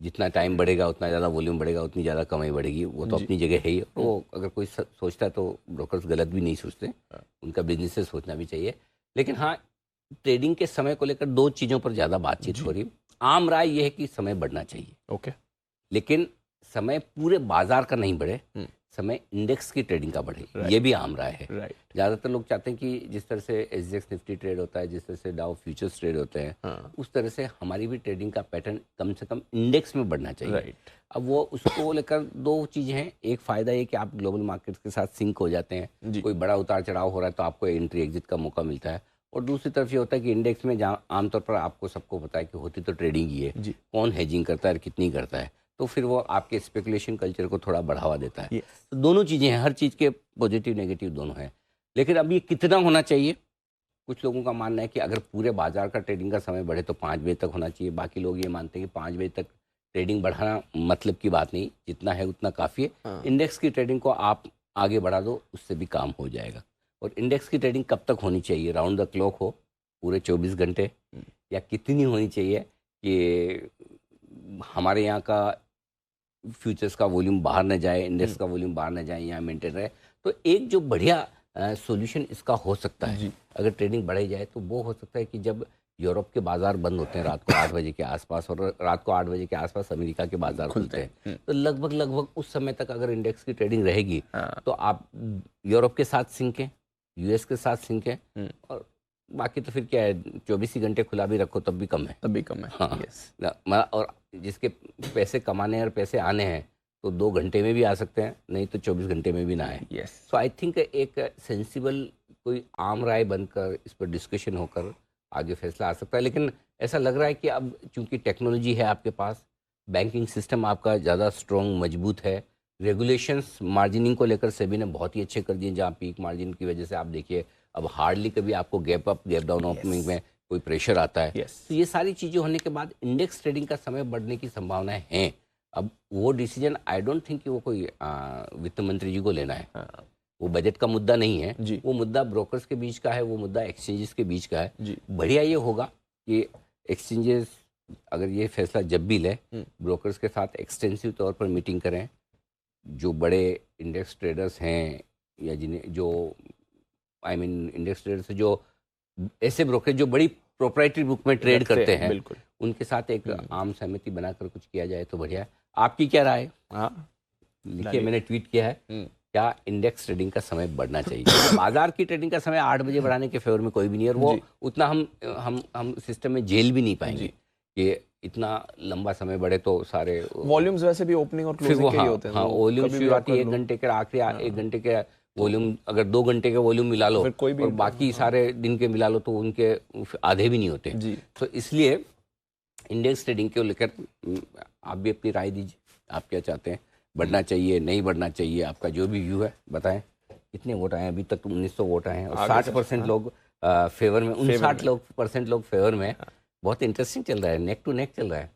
जितना टाइम बढ़ेगा उतना ज़्यादा वॉल्यूम बढ़ेगा, उतनी ज़्यादा कमाई बढ़ेगी, वो तो अपनी जगह है ही। तो अगर कोई सोचता है तो ब्रोकर्स गलत भी नहीं सोचते, उनका बिजनेस से सोचना भी चाहिए। लेकिन हाँ, ट्रेडिंग के समय को लेकर दो चीज़ों पर ज़्यादा बातचीत हो रही है। आम राय ये है कि समय बढ़ना चाहिए, ओके, लेकिन समय पूरे बाजार का नहीं बढ़े, समय इंडेक्स की ट्रेडिंग का बढ़े, ये भी आम राय है। ज़्यादातर लोग चाहते हैं कि जिस तरह से एसजीएक्स निफ्टी ट्रेड होता है, जिस तरह से डाउ फ्यूचर्स ट्रेड होते हैं, उस तरह से हमारी भी ट्रेडिंग का पैटर्न कम से कम इंडेक्स में बढ़ना चाहिए। अब वो उसको लेकर दो चीज़ें हैं। एक फ़ायदा ये कि आप ग्लोबल मार्केट्स के साथ सिंक हो जाते हैं, कोई बड़ा उतार चढ़ाव हो रहा है तो आपको एंट्री एग्जिट का मौका मिलता है। और दूसरी तरफ ये होता है कि इंडेक्स में जहाँ आमतौर पर आपको सबको पता है कि होती तो ट्रेडिंग ही है, कौन हेजिंग करता है और कितनी करता है, तो फिर वो आपके स्पेकुलेशन कल्चर को थोड़ा बढ़ावा देता है। तो दोनों चीज़ें हैं, हर चीज़ के पॉजिटिव नेगेटिव दोनों हैं। लेकिन अब ये कितना होना चाहिए, कुछ लोगों का मानना है कि अगर पूरे बाजार का ट्रेडिंग का समय बढ़े तो 5 बजे तक होना चाहिए। बाकी लोग ये मानते हैं कि 5 बजे तक ट्रेडिंग बढ़ाना मतलब की बात नहीं, जितना है उतना काफ़ी है। इंडेक्स की ट्रेडिंग को आप आगे बढ़ा दो, उससे भी काम हो जाएगा। और इंडेक्स की ट्रेडिंग कब तक होनी चाहिए, राउंड द क्लॉक हो, पूरे 24 घंटे, या कितनी होनी चाहिए कि हमारे यहाँ का फ्यूचर्स का वॉल्यूम बाहर न जाए, इंडेक्स का वॉल्यूम बाहर न जाए, यहाँ मेंटेन रहे। तो एक जो बढ़िया सॉल्यूशन इसका हो सकता है अगर ट्रेडिंग बढ़ाई जाए, तो वो हो सकता है कि जब यूरोप के बाजार बंद होते हैं रात को 8 बजे के आसपास, और रात को 8 बजे के आसपास अमेरिका के बाजार खुलते हैं, तो लगभग उस समय तक अगर इंडेक्स की ट्रेडिंग रहेगी तो आप यूरोप के साथ सिंक हैं, यूएस के साथ सिंक हैं, और बाकी तो फिर क्या है, 24 ही घंटे खुला भी रखो तब भी कम है। हाँ, और जिसके पैसे कमाने और पैसे आने हैं तो 2 घंटे में भी आ सकते हैं, नहीं तो 24 घंटे में भी ना आए। सो आई थिंक एक सेंसिबल कोई आम राय बनकर इस पर डिस्कशन होकर आगे फैसला आ सकता है। लेकिन ऐसा लग रहा है कि अब चूंकि टेक्नोलॉजी है आपके पास, बैंकिंग सिस्टम आपका ज़्यादा स्ट्रॉन्ग मजबूत है, रेगुलेशंस मार्जिनिंग को लेकर सेबी ने बहुत ही अच्छे कर दिए, जहाँ पीक मार्जिन की वजह से आप देखिए अब हार्डली कभी आपको gap up gap down opening में कोई प्रेशर आता है। तो ये सारी चीज़ें होने के बाद इंडेक्स ट्रेडिंग का समय बढ़ने की संभावनाएं हैं। अब वो डिसीजन आई डोंट थिंक कि वो कोई वित्त मंत्री जी को लेना है, वो बजट का मुद्दा नहीं है, वो मुद्दा ब्रोकर्स के बीच का है, वो मुद्दा एक्सचेंजेस के बीच का है। बढ़िया ये होगा कि एक्सचेंजेस अगर ये फैसला जब भी ले, ब्रोकर्स के साथ एक्सटेंसिव तौर पर मीटिंग करें, जो बड़े इंडेक्स ट्रेडर्स हैं या जिन्हें जो इंडेक्स ट्रेडर से जो ऐसे ब्रोकर जो बड़ी प्रोप्राइटरी बुक में ट्रेड करते हैं, बिल्कुल, उनके साथ एक आम सहमति बनाकर कुछ किया जाए तो बढ़िया है। आपकी क्या राय है? हाँ लिखिए, मैंने ट्वीट किया है, क्या इंडेक्स ट्रेडिंग का समय बढ़ना चाहिए? बाजार की ट्रेडिंग का समय 8 बजे बढ़ाने के फेवर में कोई भी नहीं है, और वो उतना हम सिस्टम में झेल भी नहीं पाएंगे कि इतना लंबा समय बढ़े तो सारे वॉल्यूम्स वैसे भी ओपनिंग और क्लोजिंग के ही होते हैं। हाँ, वॉल्यूम शुरुआती 1 घंटे के, आखिरी 1 घंटे के वॉल्यूम, अगर 2 घंटे के वॉल्यूम मिला लो और बाकी सारे दिन के मिला लो तो उनके आधे भी नहीं होते जी। तो इसलिए इंडेक्स ट्रेडिंग को लेकर आप भी अपनी राय दीजिए, आप क्या चाहते हैं? बढ़ना चाहिए, नहीं बढ़ना चाहिए? आपका जो भी व्यू है बताएं। कितने वोट आए अभी तक? 1900 वोट आए हैं और 60% लोग फेवर में, 59% लोग फेवर में। बहुत इंटरेस्टिंग चल रहा है, नेक टू नेक चल रहा है,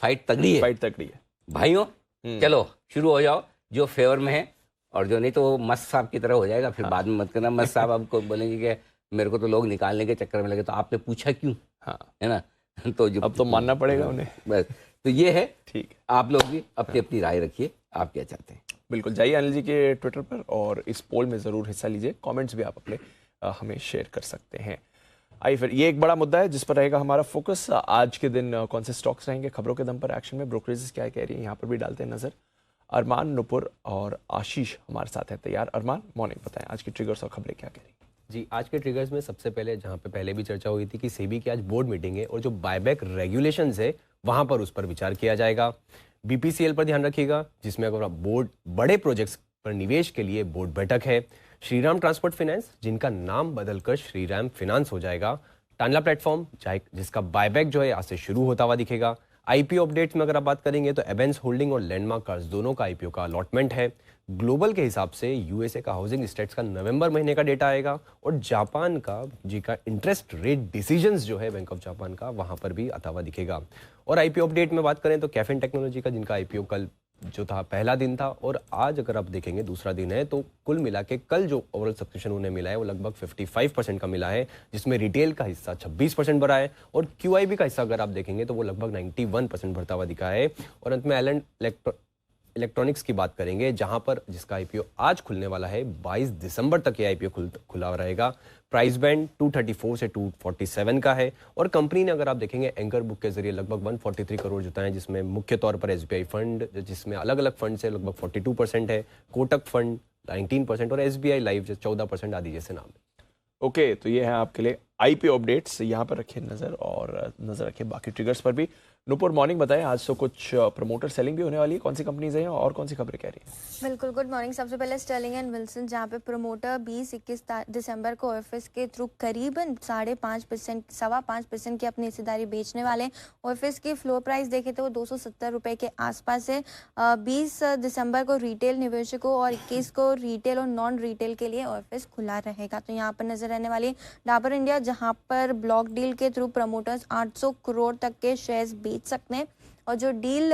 फाइट तगड़ी है भाइयों। चलो शुरू हो जाओ, जो फेवर में है, और जो नहीं तो वो मस्त साहब की तरह हो जाएगा, फिर बाद में मत करना। मस्त साहब आपको बोलेंगे कि मेरे को तो लोग निकालने के चक्कर में लगे, तो आपने पूछा क्यों? है ना? तो जो अब तो मानना पड़ेगा उन्हें। बस तो ये है, ठीक है। आप लोग भी अपनी अपनी राय रखिए, आप क्या चाहते हैं। बिल्कुल, जाइए अनिल जी के ट्विटर पर और इस पोल में ज़रूर हिस्सा लीजिए। कमेंट्स भी आप अपने हमें शेयर कर सकते हैं। आइए फिर, ये एक बड़ा मुद्दा है जिस पर रहेगा हमारा फोकस। आज के दिन कौन से स्टॉक्स रहेंगे खबरों के दम पर एक्शन में, ब्रोकरेजेस क्या कह रही है, यहाँ पर भी डालते हैं नज़र। अरमान, नुपुर और आशीष हमारे साथ हैं तैयार। अरमान, मॉर्निंग, बताएं आज की ट्रिगर्स और खबरें क्या कह रही हैं। जी, आज के ट्रिगर्स में सबसे पहले, जहां पे पहले भी चर्चा हुई थी कि सेबी की आज बोर्ड मीटिंग है और जो बायबैक रेगुलेशंस है वहां पर उस पर विचार किया जाएगा। बीपीसीएल पर ध्यान रखिएगा, जिसमें अगर बोर्ड बड़े प्रोजेक्ट्स पर निवेश के लिए बोर्ड बैठक है। श्रीराम ट्रांसपोर्ट फाइनेंस, जिनका नाम बदलकर श्रीराम फाइनेंस हो जाएगा। टांडला प्लेटफॉर्म, जिसका बायबैक जो है आज से शुरू होता हुआ दिखेगा। आईपीओ अपडेट्स में अगर आप बात करेंगे तो एवेंस होल्डिंग और लैंडमार्क कार्स दोनों का आईपीओ का अलॉटमेंट है। ग्लोबल के हिसाब से यूएसए का हाउसिंग स्टेट्स का नवंबर महीने का डेटा आएगा, और जापान का इंटरेस्ट रेट डिसीजंस जो है बैंक ऑफ जापान का, वहां पर भी आता हुआ दिखेगा। और आईपीओ अपडेट में बात करें तो कैफिन टेक्नोलॉजी का, जिनका आईपीओ कल जो था पहला दिन था, और आज अगर आप देखेंगे दूसरा दिन है, तो कुल मिला के कल जो ओवरऑल सब्सक्रिप्शन उन्हें मिला है वो लगभग 55% का मिला है, जिसमें रिटेल का हिस्सा 26% बढ़ा है, और क्यूआईबी का हिस्सा अगर आप देखेंगे तो वो लगभग 91% बढ़ता हुआ दिखा है। और अंत में एल इलेक्ट्रॉनिक्स की बात करेंगे, जहां पर जिसका आईपीओ आज खुलने वाला है, 22 दिसंबर तक ये आईपीओ खुला रहेगा। प्राइस बैंड 234 से 247 का है, और कंपनी ने अगर आप देखेंगे एंकर बुक के जरिए लगभग 143 करोड़ जुटाए, जिसमें मुख्य तौर पर एसबीआई फंड, जिसमें अलग अलग फंड से लगभग 42% है, कोटक फंड 19% और एसबीआई लाइफ 14% आदि जैसे नाम है। ओके, तो ये है आपके लिए आईपीओ अपडेट्स, यहाँ पर रखिए नज़र, और नज़र रखिए बाकी ट्रिगर्स पर भी। नुपुर, मॉर्निंग, बताएं आज तो कुछ प्रमोटर सेलिंग भी होने वाली है, कौन सी कंपनीज हैं और कौन सी खबरें कह रही हैं? बिल्कुल, गुड मॉर्निंग। सबसे पहले स्टर्लिंग एंड विल्सन, जहाँ पे प्रमोटर 20-21 दिसंबर को ओएफएस के थ्रू करीबन 5.5%, 5.25% की अपनी हिस्सेदारी बेचने वाले। ओएफएस की फ्लोर प्राइस देखें तो वो 270 रुपये के आसपास है। 20 दिसंबर को रिटेल निवेशकों और 21 को रिटेल और नॉन रिटेल के लिए ओएफएस खुला रहेगा। तो यहाँ पर नजर रहने वाली डाबर इंडिया, जहाँ पर ब्लॉक डील के थ्रू प्रमोटर्स 800 करोड़ तक के शेयर्स बेच सकते हैं, और जो डील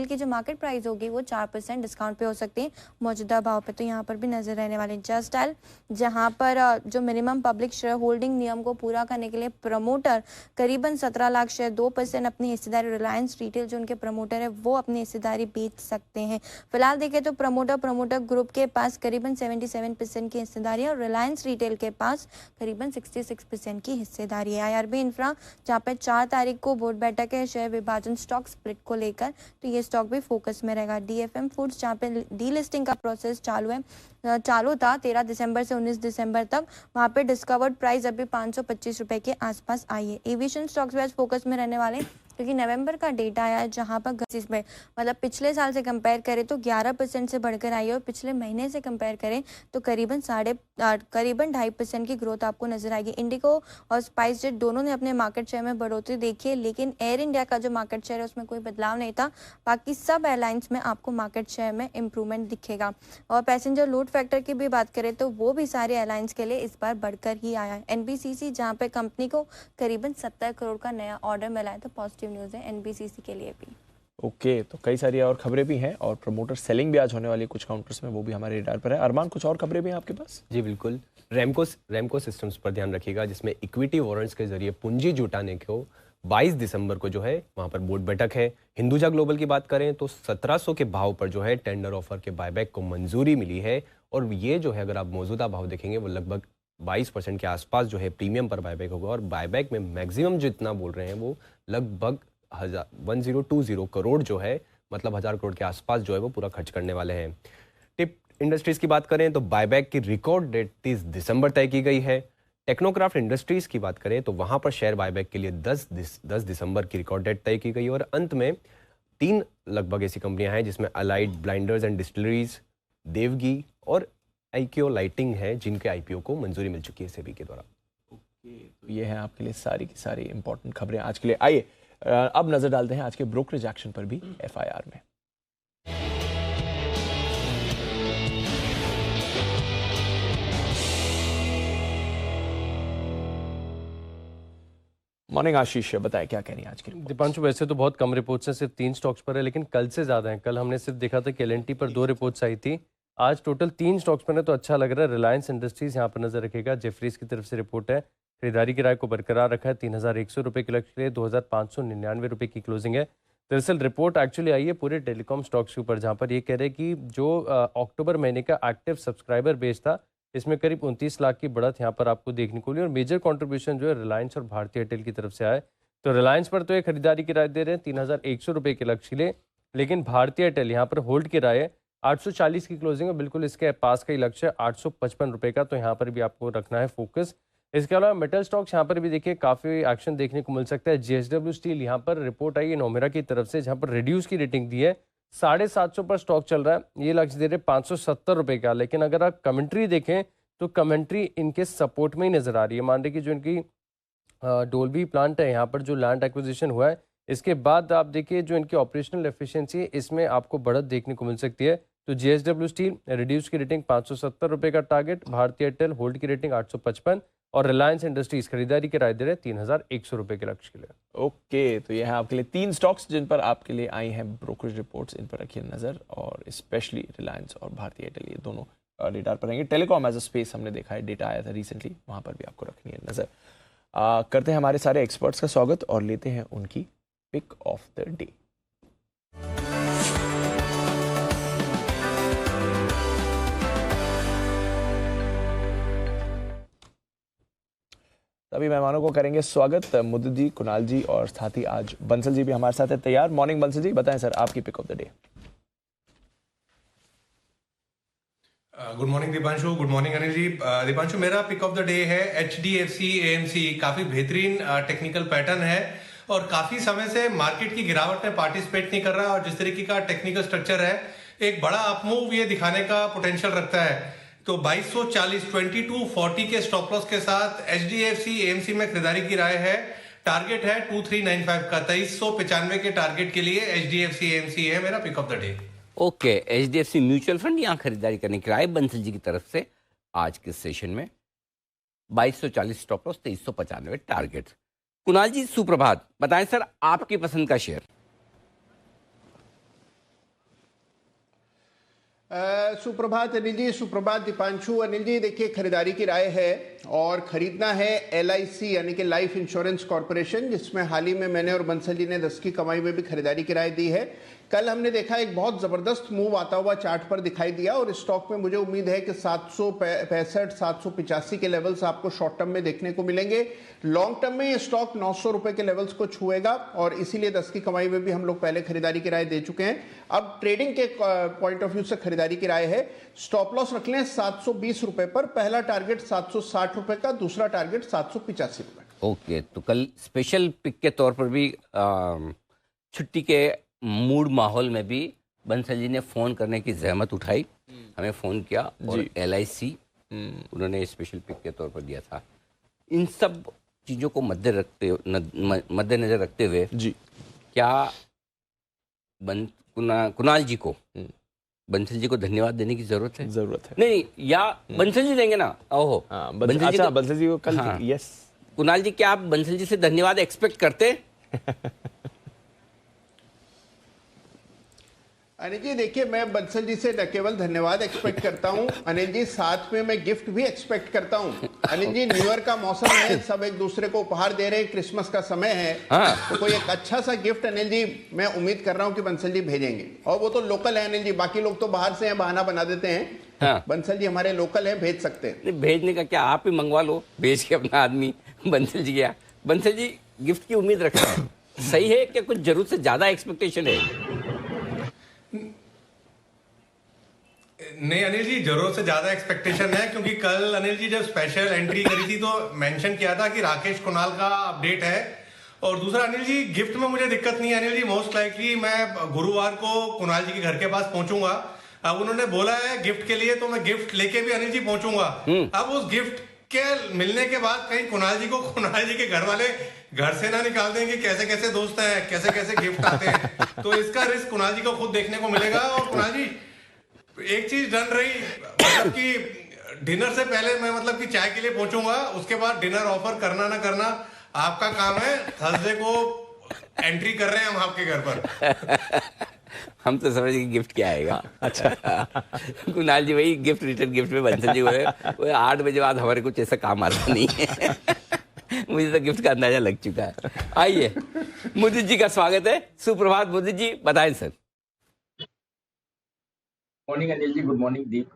की जो मार्केट प्राइस होगी वो 4% डिस्काउंट पे हो सकती है मौजूदा भाव पे। तो यहाँ पर भी नजर रहने वाले जस्ट डायल, जहाँ पर जो मिनिमम पब्लिक शेयर होल्डिंग नियम को पूरा करने के लिए प्रमोटर करीबन 17 लाख शेयर 2% अपनी हिस्सेदारी, रिलायंस रिटेल जो उनके प्रमोटर है वो अपनी हिस्सेदारी बेच सकते हैं। फिलहाल देखें तो प्रमोटर ग्रुप के पास करीबन 77% की हिस्सेदारी है, और रिलायंस रिटेल के पास करीबन 66% की हिस्सेदारी है। आईआरबी इंफ्रा, जहाँ पे 4 तारीख को बोर्ड बैठक है शेयर विभाजन स्टॉक स्प्लिट को लेकर, तो ये स्टॉक भी फोकस में रहेगा। डीएफएम फूड्स, जहाँ पे डीलिस्टिंग का प्रोसेस चालू था 13 दिसंबर से 19 दिसंबर तक, वहाँ पे डिस्कवर्ड प्राइस अभी 525 रुपए के आसपास आई है। एविएशन स्टॉक्स भी आज फोकस में रहने वाले, क्योंकि नवंबर का डेटा आया है, जहाँ पर में मतलब पिछले साल से कंपेयर करें तो 11% से बढ़कर आई है, और पिछले महीने से कंपेयर करें तो करीबन 2.5% की ग्रोथ आपको नजर आएगी। इंडिगो और स्पाइस जेट दोनों ने अपने मार्केट शेयर में बढ़ोतरी देखी है, लेकिन एयर इंडिया का जो मार्केट शेयर है उसमें कोई बदलाव नहीं था। बाकी सब एयरलाइंस में आपको मार्केट शेयर में इंप्रूवमेंट दिखेगा। और पैसेंजर लोड फैक्टर की भी बात करें तो वो भी सारे एयरलाइंस के लिए इस बार बढ़कर ही आया है। एनबीसीसी, जहाँ पे कंपनी को करीबन 70 करोड़ का नया ऑर्डर मिला है, तो पॉजिटिव न्यूज़ है एनबीसीसी के लिए भी। ओके, तो कई सारी और खबरें भी हैं, और प्रमोटर सेलिंग भी आज होने वाली है कुछ काउंटर्स में, वो भी हमारे रडार पर है। अरमान, कुछ और खबरें भी हैं आपके पास? जी बिल्कुल, रेमको सिस्टम्स पर ध्यान रखिएगा, जिसमें इक्विटी वारंट्स के जरिए पूंजी जुटाने को 22 दिसंबर को जो है वहां पर बोर्ड बैठक है। हिंदुजा ग्लोबल की बात करें तो 1700 के भाव पर जो है टेंडर ऑफर के बायबैक को मंजूरी मिली है, और ये जो है अगर आप मौजूदा भाव देखेंगे वो लगभग 22% के आसपास जो है प्रीमियम पर बायबैक होगा, और बायबैक में मैक्सिमम जितना बोल रहे हैं वो लगभग 1020 करोड़ जो है, मतलब 1000 करोड़ के आसपास जो है वो पूरा खर्च करने वाले हैं। टिप इंडस्ट्रीज की बात करें तो बायबैक की रिकॉर्ड डेट 30 दिसंबर तय की गई है। टेक्नोक्राफ्ट इंडस्ट्रीज की बात करें तो वहां पर शेयर बायबैक के लिए 10 दिसंबर की रिकॉर्ड डेट तय की गई, और अंत में 3 लगभग ऐसी कंपनियां हैं जिसमें allied blinders and distilleries, Devaki और आईक्यू लाइटिंग है, जिनके आईपीओ को मंजूरी मिल चुकी है सेबी के द्वारा। तो ये है आपके लिए सारी की सारी इंपॉर्टेंट खबरें आज के लिए। आइए अब नजर डालते हैं आज के ब्रोकरेज एक्शन पर भी एफआईआर में। मॉर्निंग आशीष, बताएं क्या कह रही है आज की रिपोर्ट? दीपांशु, वैसे तो बहुत कम रिपोर्ट्स हैं, सिर्फ 3 स्टॉक्स पर है, लेकिन कल से ज्यादा है। कल हमने सिर्फ देखा था कि एलएनटी पर 2 रिपोर्ट्स आई थी, आज टोटल 3 स्टॉक्स पर है, तो अच्छा लग रहा है। रिलायंस इंडस्ट्रीज यहाँ पर नजर रखेगा, जेफरीज की तरफ से रिपोर्ट है, खरीदारी की राय को बरकरार रखा है, 3100 रुपये के लक्ष्य के लिए 2599 रुपये की क्लोजिंग है। दरअसल रिपोर्ट एक्चुअली आई है पूरे टेलीकॉम स्टॉक्स के ऊपर, जहाँ पर ये कह रहे हैं कि जो अक्टूबर महीने का एक्टिव सब्सक्राइबर बेस था, इसमें करीब 29 लाख की बढ़त यहाँ पर आपको देखने को मिली, और मेजर कंट्रीब्यूशन जो है रिलायंस और भारतीय एयरटेल की तरफ से आए। तो रिलायंस पर तो ये खरीदारी की राय दे रहे हैं 3100 रुपये के लक्ष्य के लिए, लेकिन भारतीय एयरटेल यहाँ पर होल्ड की राय है, 840 की क्लोजिंग है, बिल्कुल इसके पास का ही लक्ष्य है 855 रुपये का, तो यहाँ पर भी आपको रखना है फोकस। इसके अलावा मेटल स्टॉक्स यहाँ पर भी देखिए काफ़ी एक्शन देखने को मिल सकता है। जेएसडब्ल्यू स्टील यहाँ पर रिपोर्ट आई है नोमेरा की तरफ से, जहाँ पर रिड्यूस की रेटिंग दी है, 750 पर स्टॉक चल रहा है, ये लक्ष्य दे रहे 570 रुपये का, लेकिन अगर आप कमेंट्री देखें तो कमेंट्री इनके सपोर्ट में ही नजर आ रही है। मान रहे कि जो इनकी डोल्बी प्लांट है, यहाँ पर जो लैंड एक्विजिशन हुआ है, इसके बाद आप देखिए जो इनकी ऑपरेशनल एफिशिएंसी है, इसमें आपको बढ़त देखने को मिल सकती है। तो जेएसडब्ल्यू स्टील रिड्यूस की रेटिंग 570 रुपये का टारगेट, भारतीय एयरटेल होल्ड की रेटिंग 855, और रिलायंस इंडस्ट्रीज खरीदारी के राय दे रहे 3100 रुपये के लक्ष्य के लिए। ओके, तो यह है आपके लिए 3 स्टॉक्स जिन पर आपके लिए आई हैं ब्रोकरेज रिपोर्ट्स, इन पर रखिए नजर, और स्पेशली रिलायंस और भारतीय एयरटेल, ये दोनों डेटा पर रहेंगे। टेलीकॉम एज अ स्पेस हमने देखा है, डेटा आया था रिसेंटली, वहां पर भी आपको रखनी है नजर। करते हैं हमारे सारे एक्सपर्ट्स का स्वागत और लेते हैं उनकी पिक ऑफ द डे। सभी मेहमानों को करेंगे स्वागत, मुद्दू जी, कुणाल जी और साथ ही आज बंसल जी भी हमारे साथ है तैयार। मॉर्निंग बंसल जी, बताएं सर आपकी pick of the day. Good morning Deepanshu, good morning Anil ji. Deepanshu, मेरा पिक ऑफ द डे है HDFC AMC। काफी बेहतरीन टेक्निकल पैटर्न है और काफी समय से मार्केट की गिरावट में पार्टिसिपेट नहीं कर रहा, और जिस तरीके का टेक्निकल स्ट्रक्चर है, एक बड़ा अपमूव ये दिखाने का पोटेंशियल रखता है। तो 2240 2240 के स्टॉप लॉस के साथ HDFC AMC में खरीदारी की राय है। टारगेट है 2395 का, 2395 के टारगेट के लिए HDFC AMC है मेरा pick of the day. Okay, HDFC mutual fund यहाँ खरीदारी करने की राय बंसल जी की तरफ से आज के सेशन में। 2240 स्टॉप लॉस, 2395 टारगेट। कुणाल जी सुप्रभात, बताएं सर आपकी पसंद का शेयर। सुप्रभात अनिल जी, सुप्रभात दीपांशु। अनिल जी देखिए, खरीदारी की राय है और खरीदना है LIC यानी कि लाइफ इंश्योरेंस कॉर्पोरेशन, जिसमें हाल ही में मैंने और बंसल जी ने 10 की कमाई में भी खरीदारी की राय दी है। कल हमने देखा एक बहुत जबरदस्त मूव आता हुआ चार्ट पर दिखाई दिया, और इस स्टॉक में मुझे उम्मीद है कि 765 785 के लेवल्स आपको शॉर्ट टर्म में देखने को मिलेंगे। लॉन्ग टर्म में ये स्टॉक 900 रुपए के लेवल्स को छुएगा, और इसीलिए 10 की कमाई में भी हम लोग पहले खरीदारी की राय दे चुके हैं। अब ट्रेडिंग के पॉइंट ऑफ व्यू से खरीदारी की राय है, स्टॉप लॉस रख लें 720 रुपए पर, पहला टारगेट 760 रुपए का, दूसरा टारगेट 785 रुपए। ओके, तो कल स्पेशल पिक के तौर पर भी छुट्टी के मूड माहौल में भी बंसल जी ने फोन करने की जहमत उठाई, हमें फोन किया, और LIC उन्होंने स्पेशल पिक के तौर पर दिया था। इन सब चीजों को मद्देनजर रखते हुए जी, क्या कुणाल जी को बंसल जी को धन्यवाद देने की जरूरत है? जरूरत है। नहीं, या बंसल जी देंगे ना? ओहो, बंसल जी को कल। हाँ, यस कुणाल जी, क्या आप बंसल जी से धन्यवाद एक्सपेक्ट करते? अनिल जी देखिए, मैं बंसल जी से न केवल धन्यवाद एक्सपेक्ट करता हूं अनिल जी, साथ में मैं गिफ्ट भी एक्सपेक्ट करता हूं। अनिल जी, न्यू ईयर का मौसम है, सब एक दूसरे को उपहार दे रहे हैं, क्रिसमस का समय है। हाँ। तो कोई एक अच्छा सा गिफ्ट अनिल जी मैं उम्मीद कर रहा हूँ कि बंसल जी भेजेंगे। और वो तो लोकल है अनिल जी, बाकी लोग तो बाहर से हैं, बहाना बना देते हैं। हाँ। बंसल जी हमारे लोकल हैं, भेज सकते हैं। नहीं, भेजने का क्या, आप ही मंगवा लो, भेज के अपना आदमी बंसल जी गया। बंसल जी गिफ्ट की उम्मीद रखते हैं, सही है क्या? कुछ जरूरत से ज्यादा एक्सपेक्टेशन है? नहीं अनिल जी, जरूरत से ज्यादा एक्सपेक्टेशन है, क्योंकि कल अनिल जी जब स्पेशल एंट्री करी थी तो मेंशन किया था कि राकेश कुणाल का अपडेट है। और दूसरा अनिल जी, गिफ्ट में मुझे दिक्कत नहीं है अनिल जी, मोस्ट लाइकली मैं गुरुवार को कुणाल जी के घर के पास पहुंचूंगा। अब उन्होंने बोला है गिफ्ट के लिए, तो मैं गिफ्ट लेके भी अनिल जी पहुंचूंगा। अब उस गिफ्ट के मिलने के बाद कहीं कुणाल जी के घर वाले घर से ना निकाल दें कि कैसे कैसे दोस्त हैं, कैसे कैसे गिफ्ट आते हैं। तो इसका रिस्क कुणाल जी को खुद देखने को मिलेगा। और कुणाल जी, एक चीज डन रही, मतलब कि डिनर से पहले मैं मतलब कि चाय के लिए पहुंचूंगा, उसके बाद डिनर ऑफर करना ना करना आपका काम है। थर्सडे को एंट्री कर रहे हैं हम आपके घर पर। हम तो समझ गए गिफ्ट क्या आएगा। अच्छा कुणाल जी वही गिफ्ट, रिटर्न गिफ्ट में बंसल जी वो 8 बजे बाद हमारे कुछ ऐसा काम आता नहीं है। मुझे तो गिफ्ट का अंदाजा लग चुका है। आइए, मुदित जी का स्वागत है। सुप्रभात मुदित जी, बताएं sir. Morning Anil ji, good morning Deep.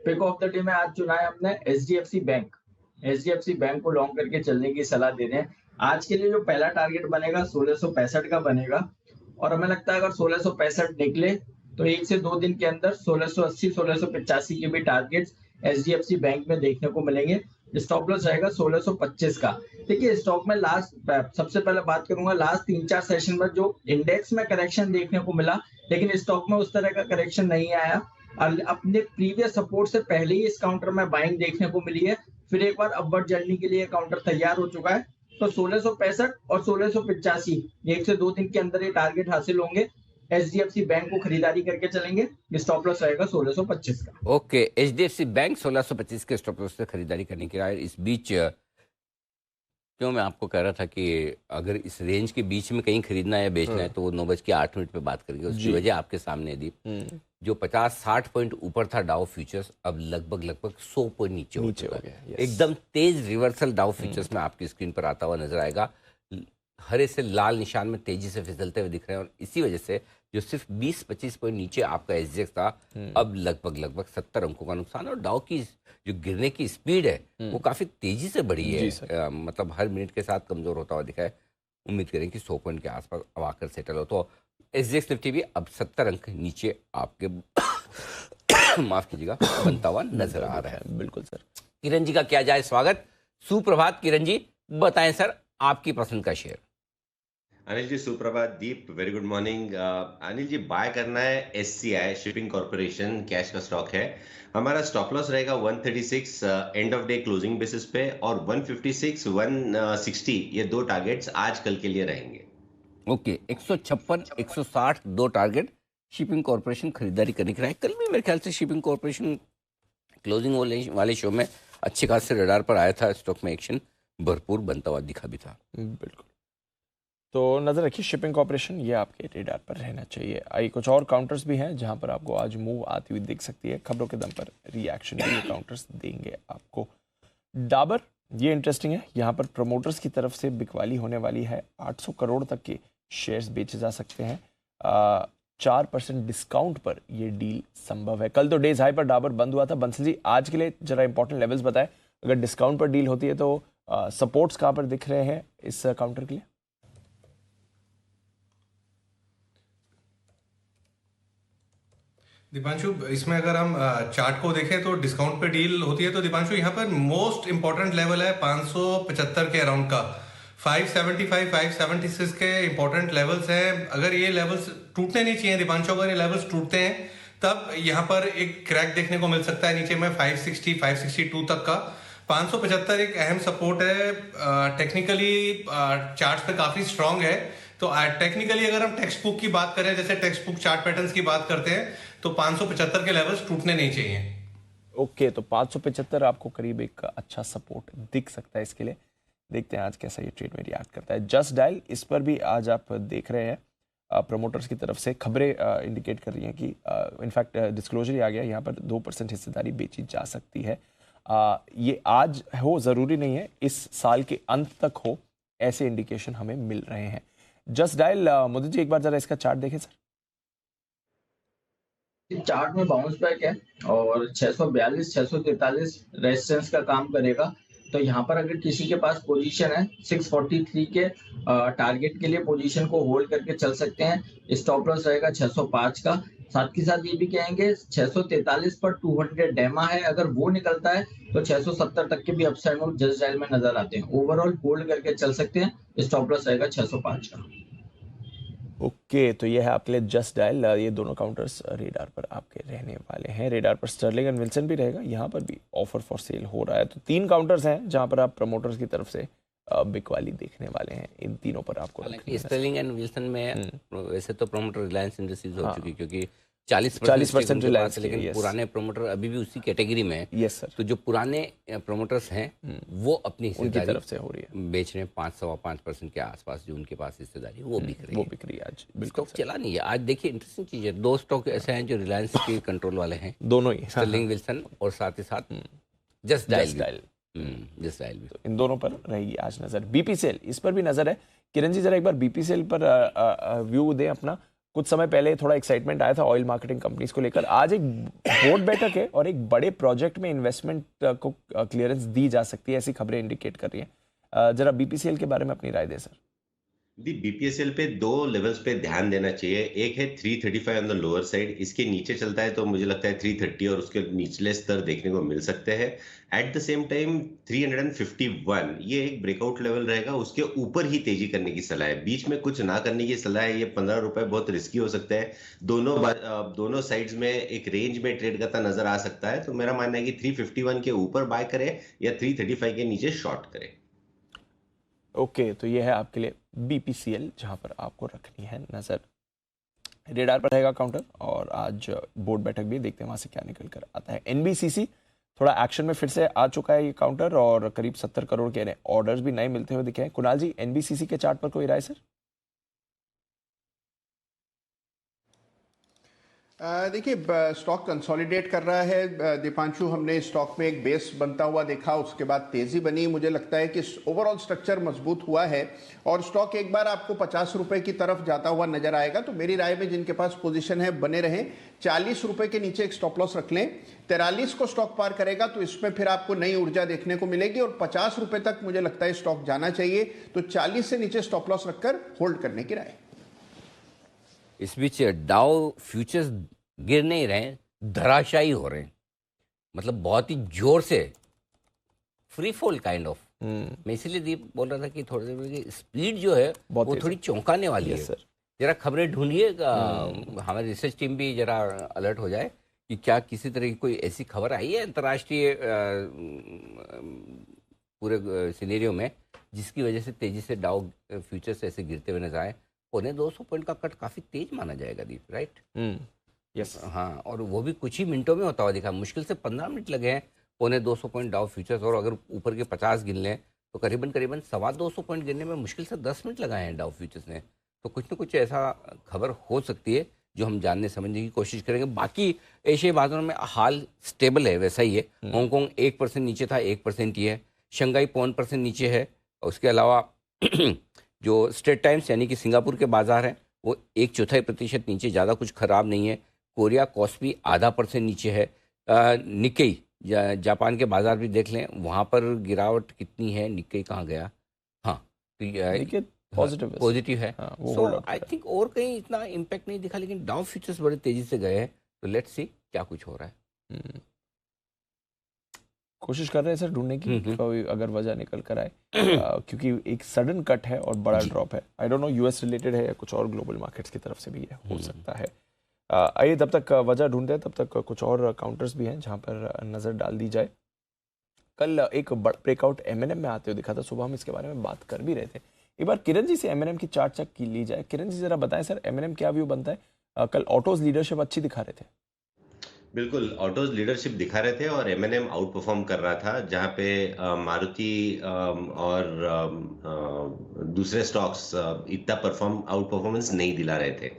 Pick of the day में आज चुना है हमने एचडीएफसी बैंक। एचडीएफसी बैंक को लॉन्ग करके चलने की सलाह दे रहे हैं। आज के लिए जो पहला टारगेट बनेगा 1665 का बनेगा, और हमें लगता है अगर 1665 निकले तो 1 से 2 दिन के अंदर 1680 1685 के भी टारगेट्स एचडीएफसी बैंक में देखने को मिलेंगे। स्टॉप लॉस रहेगा 1625 का। देखिए, स्टॉक में सबसे पहले बात करूंगा, लास्ट 3-4 सेशन में जो इंडेक्स में करेक्शन देखने को मिला, लेकिन स्टॉक में उस तरह का करेक्शन नहीं आया। और अपने प्रीवियस सपोर्ट से पहले ही इस काउंटर में बाइंग देखने को मिली है। फिर एक बार अपवर्ड जर्नी के लिए काउंटर तैयार हो चुका है। तो 1665 और 1685 1 से 2 दिन के अंदर ये टारगेट हासिल होंगे। एचडीएफसी बैंक को खरीदारी करके चलेंगे। स्टॉप लॉस रहेगा 1625 का। ओके, एचडीएफसी बैंक 1625 के स्टॉप लॉस से खरीदारी करने की राय। इस बीच क्यों मैं आपको कह रहा था कि अगर इस रेंज के बीच में कहीं खरीदना है या बेचना है तो वो 9:08 पे बात करेंगे। उसकी वजह आपके सामने है दीप। जो 50-60 पॉइंट ऊपर था डाउ फ्यूचर्स, अब लगभग 100 पॉइंट नीचे हो चुका है। एकदम तेज रिवर्सल डाउ फ्यूचर्स में आपकी स्क्रीन पर आता हुआ नजर आएगा। हरे से लाल निशान में तेजी से फिसलते हुए दिख रहे हैं, और इसी वजह से जो सिर्फ 20-25 पॉइंट नीचे आपका एसजीएक्स था, अब लगभग 70 अंकों का नुकसान। और डाउ की जो गिरने की स्पीड है वो काफी तेजी से बढ़ी है। मतलब हर मिनट के साथ कमजोर होता हुआ दिखा है। उम्मीद करें कि 100 पॉइंट के आसपास अब आकर सेटल हो। तो एसजीएक्स निफ्टी भी अब 70 अंक नीचे आपके माफ कीजिएगा बनता हुआ नजर आ रहा है। बिल्कुल सर। किरण जी का क्या जाए स्वागत। सुप्रभात किरण जी, बताएं सर आपकी पसंद का शेयर। अनिल जी सुप्रभात दीप, वेरी गुड मॉर्निंग। अनिल जी, बाय करना है एससीआई शिपिंग कॉर्पोरेशन, कैश का स्टॉक है। हमारा स्टॉप लॉस रहेगा 136 end of day closing basis पे, और 156 160 ये 2 टारगेट्स आज कल के लिए रहेंगे। ओके, 156 160 2 टारगेट शिपिंग कॉर्पोरेशन खरीदारी करने के लिए। कल भी मेरे ख्याल से शिपिंग कॉर्पोरेशन क्लोजिंग वाले शो में अच्छे खासे रडार पर आया था। स्टॉक में एक्शन भरपूर बनता हुआ दिखा भी था। बिल्कुल। तो नजर रखिए शिपिंग कॉर्पोरेशन, ये आपके रेडार पर रहना चाहिए। आई कुछ और काउंटर्स भी हैं जहां पर आपको आज मूव आती हुई दिख सकती है। खबरों के दम पर रिएक्शन के लिए काउंटर्स देंगे आपको। डाबर, ये इंटरेस्टिंग है। यहाँ पर प्रमोटर्स की तरफ से बिकवाली होने वाली है। 800 करोड़ तक के शेयर्स बेचे जा सकते हैं। 4% डिस्काउंट पर ये डील संभव है। कल तो डेज हाई पर डाबर बंद हुआ था। बंसल जी, आज के लिए जरा इंपॉर्टेंट लेवल्स बताएं। अगर डिस्काउंट पर डील होती है तो सपोर्ट्स कहाँ पर दिख रहे हैं इस काउंटर के लिए? दीपांशु, इसमें अगर हम चार्ट को देखें तो डिस्काउंट पे डील होती है। तो दीपांशु, यहाँ पर मोस्ट इंपॉर्टेंट लेवल है 575 के अराउंड का। 575 576 के इंपॉर्टेंट लेवल्स हैं। अगर ये लेवल्स टूटने नहीं चाहिए दीपांशु, अगर ये लेवल्स टूटते हैं तब यहाँ पर एक क्रैक देखने को मिल सकता है नीचे में 560 562 तक का। 575 एक अहम सपोर्ट है। टेक्निकली चार्ट पे काफी स्ट्रांग है। तो टेक्निकली अगर हम टेक्स्ट बुक की बात करें, जैसे टेक्स्ट बुक चार्ट पैटर्न्स की बात करते हैं, तो 575 के लेवल्स टूटने नहीं चाहिए। ओके, तो 575 आपको करीब एक अच्छा सपोर्ट दिख सकता है। इसके लिए देखते हैं आज कैसा ये ट्रेड में रिएक्ट करता है। जस्ट डायल, इस पर भी आज आप देख रहे हैं प्रमोटर्स की तरफ से खबरें इंडिकेट कर रही हैं कि इनफैक्ट डिस्क्लोजर ही आ गया, यहाँ पर 2% हिस्सेदारी बेची जा सकती है। ये आज हो ज़रूरी नहीं है, इस साल के अंत तक हो, ऐसे इंडिकेशन हमें मिल रहे हैं। जस्ट डायल मोदी जी एक बार जरा इसका चार्ट देखें सर। चार्ट में बाउंस बैक है और 642 643 रेजिस्टेंस का काम करेगा। तो यहाँ पर अगर किसी के पास पोजीशन है 643 के टारगेट के लिए पोजीशन को होल्ड करके चल सकते हैं। स्टॉप लॉस रहेगा 605 का। साथ के साथ ये भी कहेंगे 643 पर 200 डेमा है, अगर वो निकलता है तो 670 तक के भी अपसाइड मूव जस्ट डायल में नजर आते हैं। ओवरऑल होल्ड करके चल सकते हैं। स्टॉप लॉस रहेगा 605 का। ओके, तो ये है आपके लिए जस्ट डायल। ये दोनों काउंटर्स रेडार पर आपके रहने वाले हैं। रेडार पर स्टर्लिंग एंड विल्सन भी रहेगा, यहाँ पर भी ऑफर फॉर सेल हो रहा है। तो 3 काउंटर्स हैं जहाँ पर आप प्रमोटर्स की तरफ से बिग वाली देखने वाले हैं। इन तीनों पर आपको स्टर्लिंग एंड विल्सन में वैसे तो प्रमोटर रिलायंस इंडस्ट्रीज हो चुकी, क्योंकि 40% रिलायंस, लेकिन पुराने प्रमोटर अभी भी उसी कैटेगरी में है। Yes sir. तो जो पुराने प्रमोटर्स हैं वो अपनी उनकी तरफ से हो रही है, बेच रहे हैं 5.5% के आसपास जो उनके पास हिस्सेदारी वो बिक रही है। वो बिक रही है आज। बिल्कुल स्टॉक चला नहीं है आज। देखिए इंटरेस्टिंग चीज है, 2 स्टॉक ऐसे हैं जो रिलायंस के कंट्रोल वाले हैं, दोनों ही, स्टर्लिंग विल्सन और साथ ही साथ जस्ट डायल। जस्ट डायल भी। तो इन दोनों पर रहेगी आज नजर। बीपीसीएल, इस पर भी नजर है। किरण जी जरा एक बार बीपीसीएल पर व्यू दें अपना। कुछ समय पहले थोड़ा एक्साइटमेंट आया था ऑयल मार्केटिंग कंपनीज को लेकर। आज एक बोर्ड बैठक है और एक बड़े प्रोजेक्ट में इन्वेस्टमेंट को क्लियरेंस दी जा सकती है, ऐसी खबरें इंडिकेट कर रही हैं। जरा बीपीसीएल के बारे में अपनी राय दें सर। बीपीएसएल पे 2 लेवल्स पे ध्यान देना चाहिए। एक है 335 ऑन द लोअर साइड, इसके नीचे चलता है तो मुझे लगता है 330 और उसके निचले स्तर देखने को मिल सकते हैं। एट द सेम टाइम 351 ये एक ब्रेकआउट लेवल रहेगा, उसके ऊपर ही तेजी करने की सलाह है, बीच में कुछ ना करने की सलाह है। ये 15 रुपए बहुत रिस्की हो सकता है। दोनों साइड्स में एक रेंज में ट्रेड करता नजर आ सकता है। तो मेरा मानना है कि 351 के ऊपर बाय करे या 335 के नीचे शॉर्ट करे। ओके, तो ये है आपके लिए बीपीसीएल जहां पर आपको रखनी है नजर। रेडार पर रहेगा काउंटर और आज बोर्ड बैठक भी, देखते हैं वहां से क्या निकल कर आता है। एनबीसीसी थोड़ा एक्शन में फिर से आ चुका है ये काउंटर और करीब 70 करोड़ के ऑर्डर्स भी नए मिलते हुए दिखे हैं। कुणाल जी, एनबीसीसी के चार्ट पर कोई राय सर? देखिए स्टॉक कंसोलिडेट कर रहा है दीपांशु। हमने स्टॉक में एक बेस बनता हुआ देखा, उसके बाद तेजी बनी। मुझे लगता है कि ओवरऑल स्ट्रक्चर मजबूत हुआ है और स्टॉक एक बार आपको 50 रुपए की तरफ जाता हुआ नजर आएगा। तो मेरी राय में जिनके पास पोजीशन है बने रहें। 40 रुपए के नीचे एक स्टॉप लॉस रख लें। 43 को स्टॉक पार करेगा तो इसमें फिर आपको नई ऊर्जा देखने को मिलेगी और 50 रुपए तक मुझे लगता है स्टॉक जाना चाहिए। तो 40 से नीचे स्टॉप लॉस रखकर होल्ड करने की राय। इस बीच डाउ फ्यूचर्स गिर नहीं रहे, धराशायी हो रहे हैं। मतलब बहुत ही जोर से फ्री फॉल काइंड ऑफ। मैं इसीलिए दीप बोल रहा था कि थोड़ी देर की स्पीड जो है वो थोड़ी चौंकाने वाली है। जरा खबरें ढूंढिए, हमारी रिसर्च टीम भी जरा अलर्ट हो जाए कि क्या किसी तरह की कोई ऐसी खबर आई है अंतर्राष्ट्रीय पूरे सिनेरियो में जिसकी वजह से तेजी से डाउ फ्यूचर्स ऐसे गिरते हुए नजर आए। 250 पॉइंट का कट काफी तेज माना जाएगा दीप, राइट? यस हाँ, और वो भी कुछ ही मिनटों में होता हुआ दिखा। मुश्किल से 15 मिनट लगे हैं 250 पॉइंट डाउ फ्यूचर्स, और अगर ऊपर के 50 गिन लें तो करीबन 225 पॉइंट गिनने में मुश्किल से 10 मिनट लगाए हैं डाउ फ्यूचर्स ने। तो कुछ न कुछ ऐसा खबर हो सकती है जो हम जानने समझने की कोशिश करेंगे। बाकी एशियाई बाजारों में हाल स्टेबल है, वैसा ही है। हांगकांग 1% नीचे था, 1% ही है। शंघाई 5% नीचे है। और उसके अलावा जो स्ट्रेट टाइम्स यानी कि सिंगापुर के बाजार हैं वो 1/4% नीचे, ज़्यादा कुछ खराब नहीं है। कोरिया कॉस्पी 0.5% नीचे है। निक्केई जापान के बाजार भी देख लें, वहाँ पर गिरावट कितनी है, निक्केई कहाँ गया? हाँ, पॉजिटिव है। सो आई थिंक और कहीं इतना इम्पैक्ट नहीं दिखा, लेकिन डाउ फ्यूचर्स बड़े तेजी से गए हैं। तो लेट्स सी क्या कुछ हो रहा है। कोशिश कर रहे हैं सर ढूंढने की कोई अगर वजह निकल कर आए, क्योंकि एक सडन कट है और बड़ा ड्रॉप है। I don't know US related है या कुछ और ग्लोबल मार्केट्स की तरफ से भी है, हो सकता है। आइए तब तक वजह ढूंढते हैं, तब तक कुछ और काउंटर्स भी हैं जहां पर नज़र डाल दी जाए। कल एक बड़ा ब्रेकआउट एमएनएम में आते हुए दिखा था, सुबह हम इसके बारे में बात कर भी रहे थे। एक बार किरण जी से एमएनएम की चार्ट चेक की ली जाए। किरण जी जरा बताएं सर, एमएनएम क्या व्यू बनता है? कल ऑटोज लीडरशिप अच्छी दिखा रहे थे। बिल्कुल, ऑटोज लीडरशिप दिखा रहे थे और एम आउट परफॉर्म कर रहा था, जहां पे मारुति और दूसरे स्टॉक्स इतना आउट परफॉर्मेंस नहीं दिला रहे थे।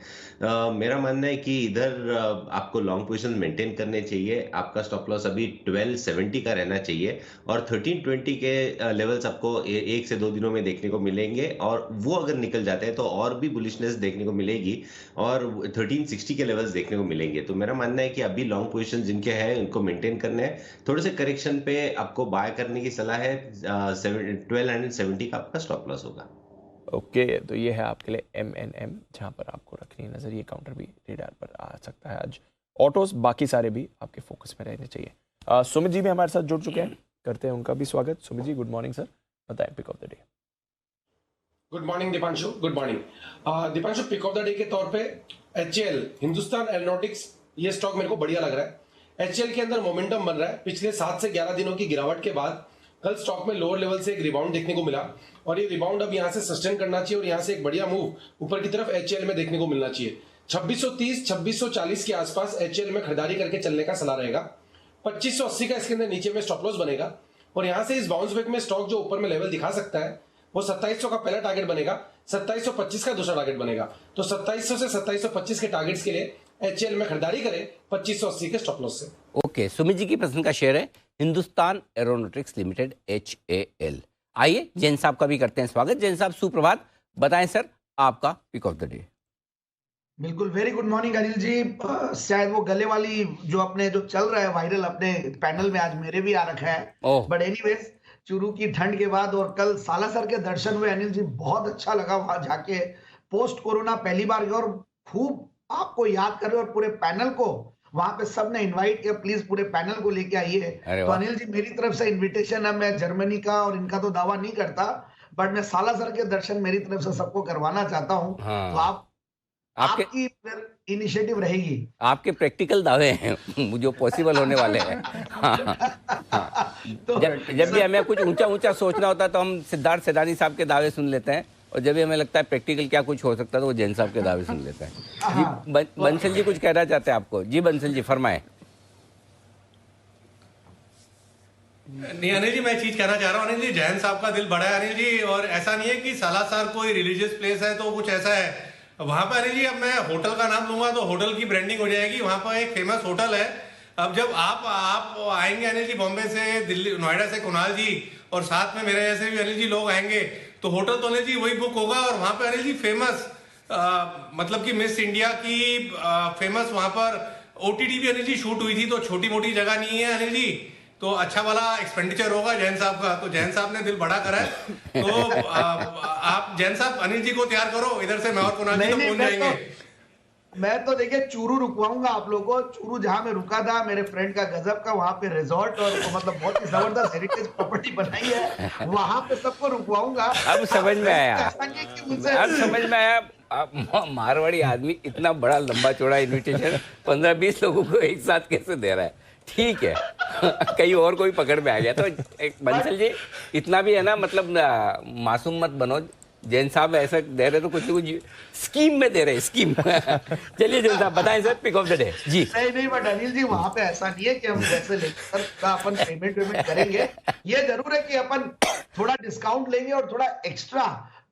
मेरा मानना है कि इधर आपको लॉन्ग पोजीशन मेंटेन करने चाहिए। आपका स्टॉप लॉस अभी 1270 का रहना चाहिए और 1320 के लेवल्स आपको 1 से 2 दिनों में देखने को मिलेंगे, और वो अगर निकल जाते हैं तो और भी बुलिशनेस देखने को मिलेगी और 1360 के लेवल्स देखने को मिलेंगे। तो मेरा मानना है कि अभी लॉन्ग पोजीशन जिनके हैं उनको मेंटेन करने हैं। थोड़े से करेक्शन पे आपको बाय करने की सलाह है। 1270 का आपका स्टॉप लॉस होगा। ओके तो ये है आपके लिए MNM, जहां पर आपको रखनी है नजर। ये काउंटर भी रेडार पर आ सकता है आज। ऑटोज बाकी सारे भी आपके फोकस में रहने चाहिए। सुमित जी भी हमारे साथ जुड़ चुके हैं, करते हैं उनका भी स्वागत। Sumit ji good morning sir, बताएं pick of the day. Good morning Deepanshu, good morning Deepanshu. Pick of the day के तौर पे HAL हिंदुस्तान एरोनॉटिक्स, ये स्टॉक मेरे को बढ़िया लग रहा है। HAL के अंदर मोमेंटम बन रहा है। पिछले 7 से 11 दिनों की गिरावट के बाद कल स्टॉक में लोअर लेवल से एक रिबाउंड देखने को मिला और ये रिबाउंड अब यहां से सस्टेन करना चाहिए और यहां से एक बढ़िया मूव ऊपर की तरफ HAL में देखने को मिलना चाहिए। 2630 2640 के आसपास HAL में खरीदारी करके चलने का सलाह रहेगा। 2580 का इसके अंदर नीचे में स्टॉप लॉस बनेगा और यहां से इस बाउंस बैक में स्टॉक जो ऊपर में लेवल दिखा सकता है वो 2700 का पहला टारगेट बनेगा, 2725 का दूसरा टारगेट बनेगा। तो 2700 से 2725 के टारगेट्स के लिए HAL में खरीदारी करें 2580 के स्टॉप लॉस से। ओके, सुमित जी की पसंद का शेयर है हिंदुस्तान एरोनॉटिक्स लिमिटेड HAL। आइए जैन साहब का भी करते हैं स्वागत। जैन साहब सुप्रभात, बताएं सर आपका पिक ऑफ द डे। बिल्कुल, वेरी गुड मॉर्निंग अनिल जी। शायद वो गले वाली जो अपने जो चल रहा है वायरल अपने पैनल में आज मेरे भी आ रखा है, बट एनीवेज चूरू की ठंड के बाद और कल सालासर के दर्शन हुए अनिल जी, बहुत अच्छा लगा वहां जाके। पोस्ट कोरोना पहली बार गया और खूब आपको याद कर रहे और पूरे पैनल को वहां पे सबने इनवाइट किया, प्लीज पूरे पैनल को लेके आइए। तो अनिल जी मेरी तरफ से इनविटेशन है। मैं जर्मनी का और इनका तो दावा नहीं करता, बट मैं सालासर के दर्शन मेरी तरफ से सबको करवाना चाहता हूँ। तो आपकी इनिशिएटिव रहेगी। आपके प्रैक्टिकल दावे हैं जो पॉसिबल होने वाले हैं। तो जब भी हमें कुछ ऊंचा ऊंचा सोचना होता है तो हम सिद्धार्थ सेदानी साहब के दावे सुन लेते हैं, और जब भी हमें लगता है प्रैक्टिकल क्या कुछ हो सकता है तो वो जैन साहब के दावे सुन लेते हैं। जी बंसल जी कुछ कहना चाहते हैं आपको? जी बंसल जी फरमाएं। नहीं अनिल जी, मैं चीज कहना चाह रहा हूँ अनिल जी, जैन साहब का दिल बड़ा है अनिल जी, और ऐसा नहीं है कि सालासर कोई रिलीजियस प्लेस है तो कुछ ऐसा है वहां पर अनिल जी। अब मैं होटल का नाम लूंगा तो होटल की ब्रांडिंग हो जाएगी। वहां पर एक फेमस होटल है। अब जब आप आएंगे अनिल जी बॉम्बे से, दिल्ली नोएडा से कुणाल जी, और साथ में मेरे जैसे भी अनिल जी लोग आएंगे, तो होटल तो अनिल जी वही बुक होगा। और वहां पे अनिल जी फेमस मतलब कि मिस इंडिया की फेमस वहां पर OTT भी अनिल जी शूट हुई थी, तो छोटी मोटी जगह नहीं है अनिल जी। तो अच्छा वाला एक्सपेंडिचर होगा जैन साहब का। तो जैन साहब ने दिल बड़ा करा है, तो आप जैन साहब अनिल जी को तैयार करो, इधर से मैं और कुणाल जी तो पहुंच जाएंगे। मैं तो देखिए चूरू रुकवाऊंगा आप लोगों को। चूरू जहां मैं रुका था मेरे फ्रेंड का गजब का वहां पे रिजॉर्ट और मतलब बहुत ही जबरदस्त हेरिटेज प्रॉपर्टी बनाई है, वहां पे सबको रुकवाऊंगा। अब समझ में आया, अब समझ में आया मारवाड़ी आदमी इतना बड़ा लंबा चौड़ा इन्विटेशन 15-20 लोगों को एक साथ कैसे दे रहा है। ठीक है कहीं और कोई पकड़ में आ गया तो बंसल जी इतना भी है ना, मतलब मासूम मत बनो। जैन साहब ऐसा दे रहे तो कुछ स्कीम में दे रहे स्कीम। चलिए जैन साहब बताएं sir pick of the day. जी नहीं बट अनिल जी वहां पे ऐसा नहीं है कि हम जैसे लेकर अपन पेमेंट करेंगे। ये जरूर है कि अपन थोड़ा डिस्काउंट लेंगे और थोड़ा एक्स्ट्रा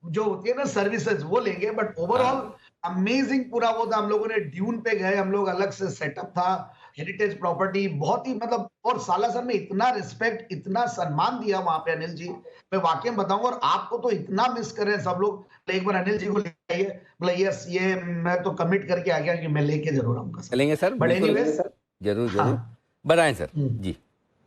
जो होती है ना सर्विसेज वो लेंगे, बट ओवरऑल अमेजिंग पूरा वो था। हम लोगों ने ड्यून पे गए, हम लोग अलग से सेटअप था, हेरिटेज प्रॉपर्टी बहुत ही मतलब, और सालासर में इतना रिस्पेक्ट इतना सम्मान दिया वहां पे अनिल जी, मैं वाकई में बताऊंगा। और आपको तो इतना मिस कर रहे हैं सब लोग, तो एक बार अनिल जी को ले आइए। मतलब यस ये मैं तो कमिट करके आ गया कि मैं लेके जरूर आऊंगा। चलेंगे सर, बट एनीवेज जरूर जरूर बताएं सर। जी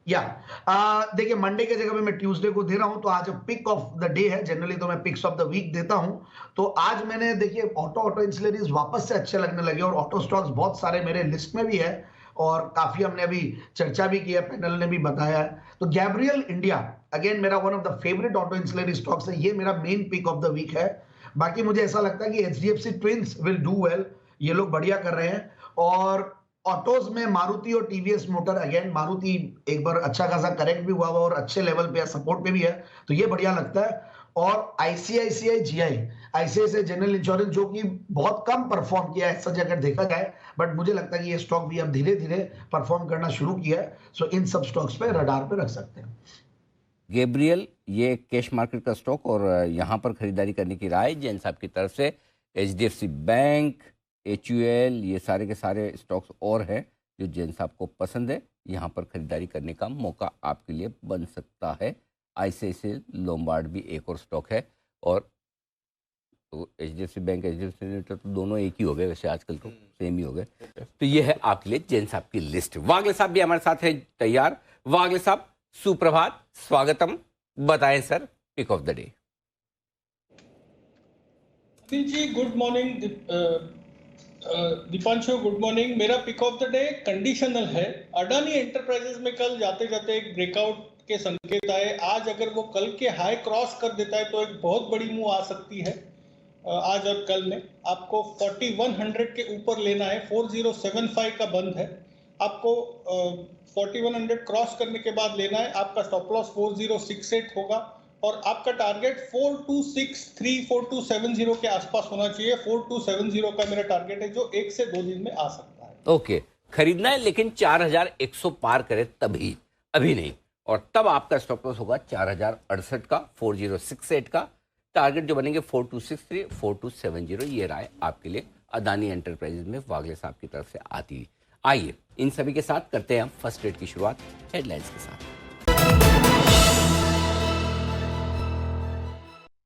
देखिए मंडे के जगह पे मैं ट्यूसडे को दे रहा हूं, तो आज पिक ऑफ द डे है। जनरली तो मैं पिक्स ऑफ द वीक देता हूं, तो आज मैंने देखिए ऑटो इंसुलरीज वापस से अच्छे लगने लगे और ऑटो स्टॉक्स बहुत सारे मेरे लिस्ट में भी है और काफी हमने अभी चर्चा भी की है, पैनल ने भी बताया है। तो गैब्रियल इंडिया अगेन मेरा one of the favourite auto ancillary stocks है, ये मेरा main pick of the week है। बाकी मुझे ऐसा लगता है कि HDFC twins will do well, ये लोग बढ़िया कर रहे हैं। और ऑटोज में मारुति और TVS मोटर, अगेन मारुति एक बार अच्छा खासा करेक्ट भी हुआ और अच्छे लेवल पे सपोर्ट पे भी है, तो ये बढ़िया लगता है। और ICICI GI ICICI general insurance जो कि बहुत कम परफॉर्म किया है सच अगर देखा जाए, बट मुझे लगता है कि ये स्टॉक भी अब धीरे धीरे परफॉर्म करना शुरू किया है। सो इन सब स्टॉक्स पे रडार पे रख सकते हैं। गैब्रियल, ये कैश मार्केट का स्टॉक और यहाँ पर खरीदारी करने की राय जैन साहब की तरफ से। एचडीएफसी बैंक, HUL, ये सारे के सारे स्टॉक्स और हैं जो जैन साहब को पसंद है, यहाँ पर खरीदारी करने का मौका आपके लिए बन सकता है। आईसीआईसीआई लोम्बार्ड भी एक और स्टॉक है, और तो एचडीएफसी बैंक, एचडीएफसी लिमिटेड तो दोनों एक ही हो गए वैसे, आजकल तो सेम ही हो गए। तो ये है आपके लिए जैन साहब की लिस्ट। वागले साहब भी हमारे साथ है तैयार। वागले साहब, सुप्रभात, स्वागतम। बताएं sir, pick of the day. जी good morning Deepanshu, good morning. मेरा pick of the day conditional है। अडानी एंटरप्राइजेस में कल जाते जाते एक ब्रेकआउट के संकेत आए। आज अगर वो कल के हाई क्रॉस कर देता है तो एक बहुत बड़ी मूव आ सकती है। आज और कल में आपको 4100 के ऊपर लेना है। 4075 का बंद है, आपको 4100 क्रॉस करने के बाद लेना है। आपका स्टॉप लॉस 4068 होगा और आपका टारगेट 4263 4270 के आसपास होना चाहिए। 4270 का मेरा टारगेट है जो 1 से 2 दिन में आ सकता है। ओके, खरीदना है लेकिन 4100 पार करे तभी, अभी नहीं। और तब आपका स्टॉप लॉस होगा 4068 का, 4068 का। टारगेट जो बनेंगे 4263 4270। ये राय आपके लिए अदानी एंटरप्राइजेज में वागले साहब की तरफ से आती है। आइए इन सभी के साथ करते हैं हम फर्स्ट रेट की शुरुआत हेडलाइंस के साथ।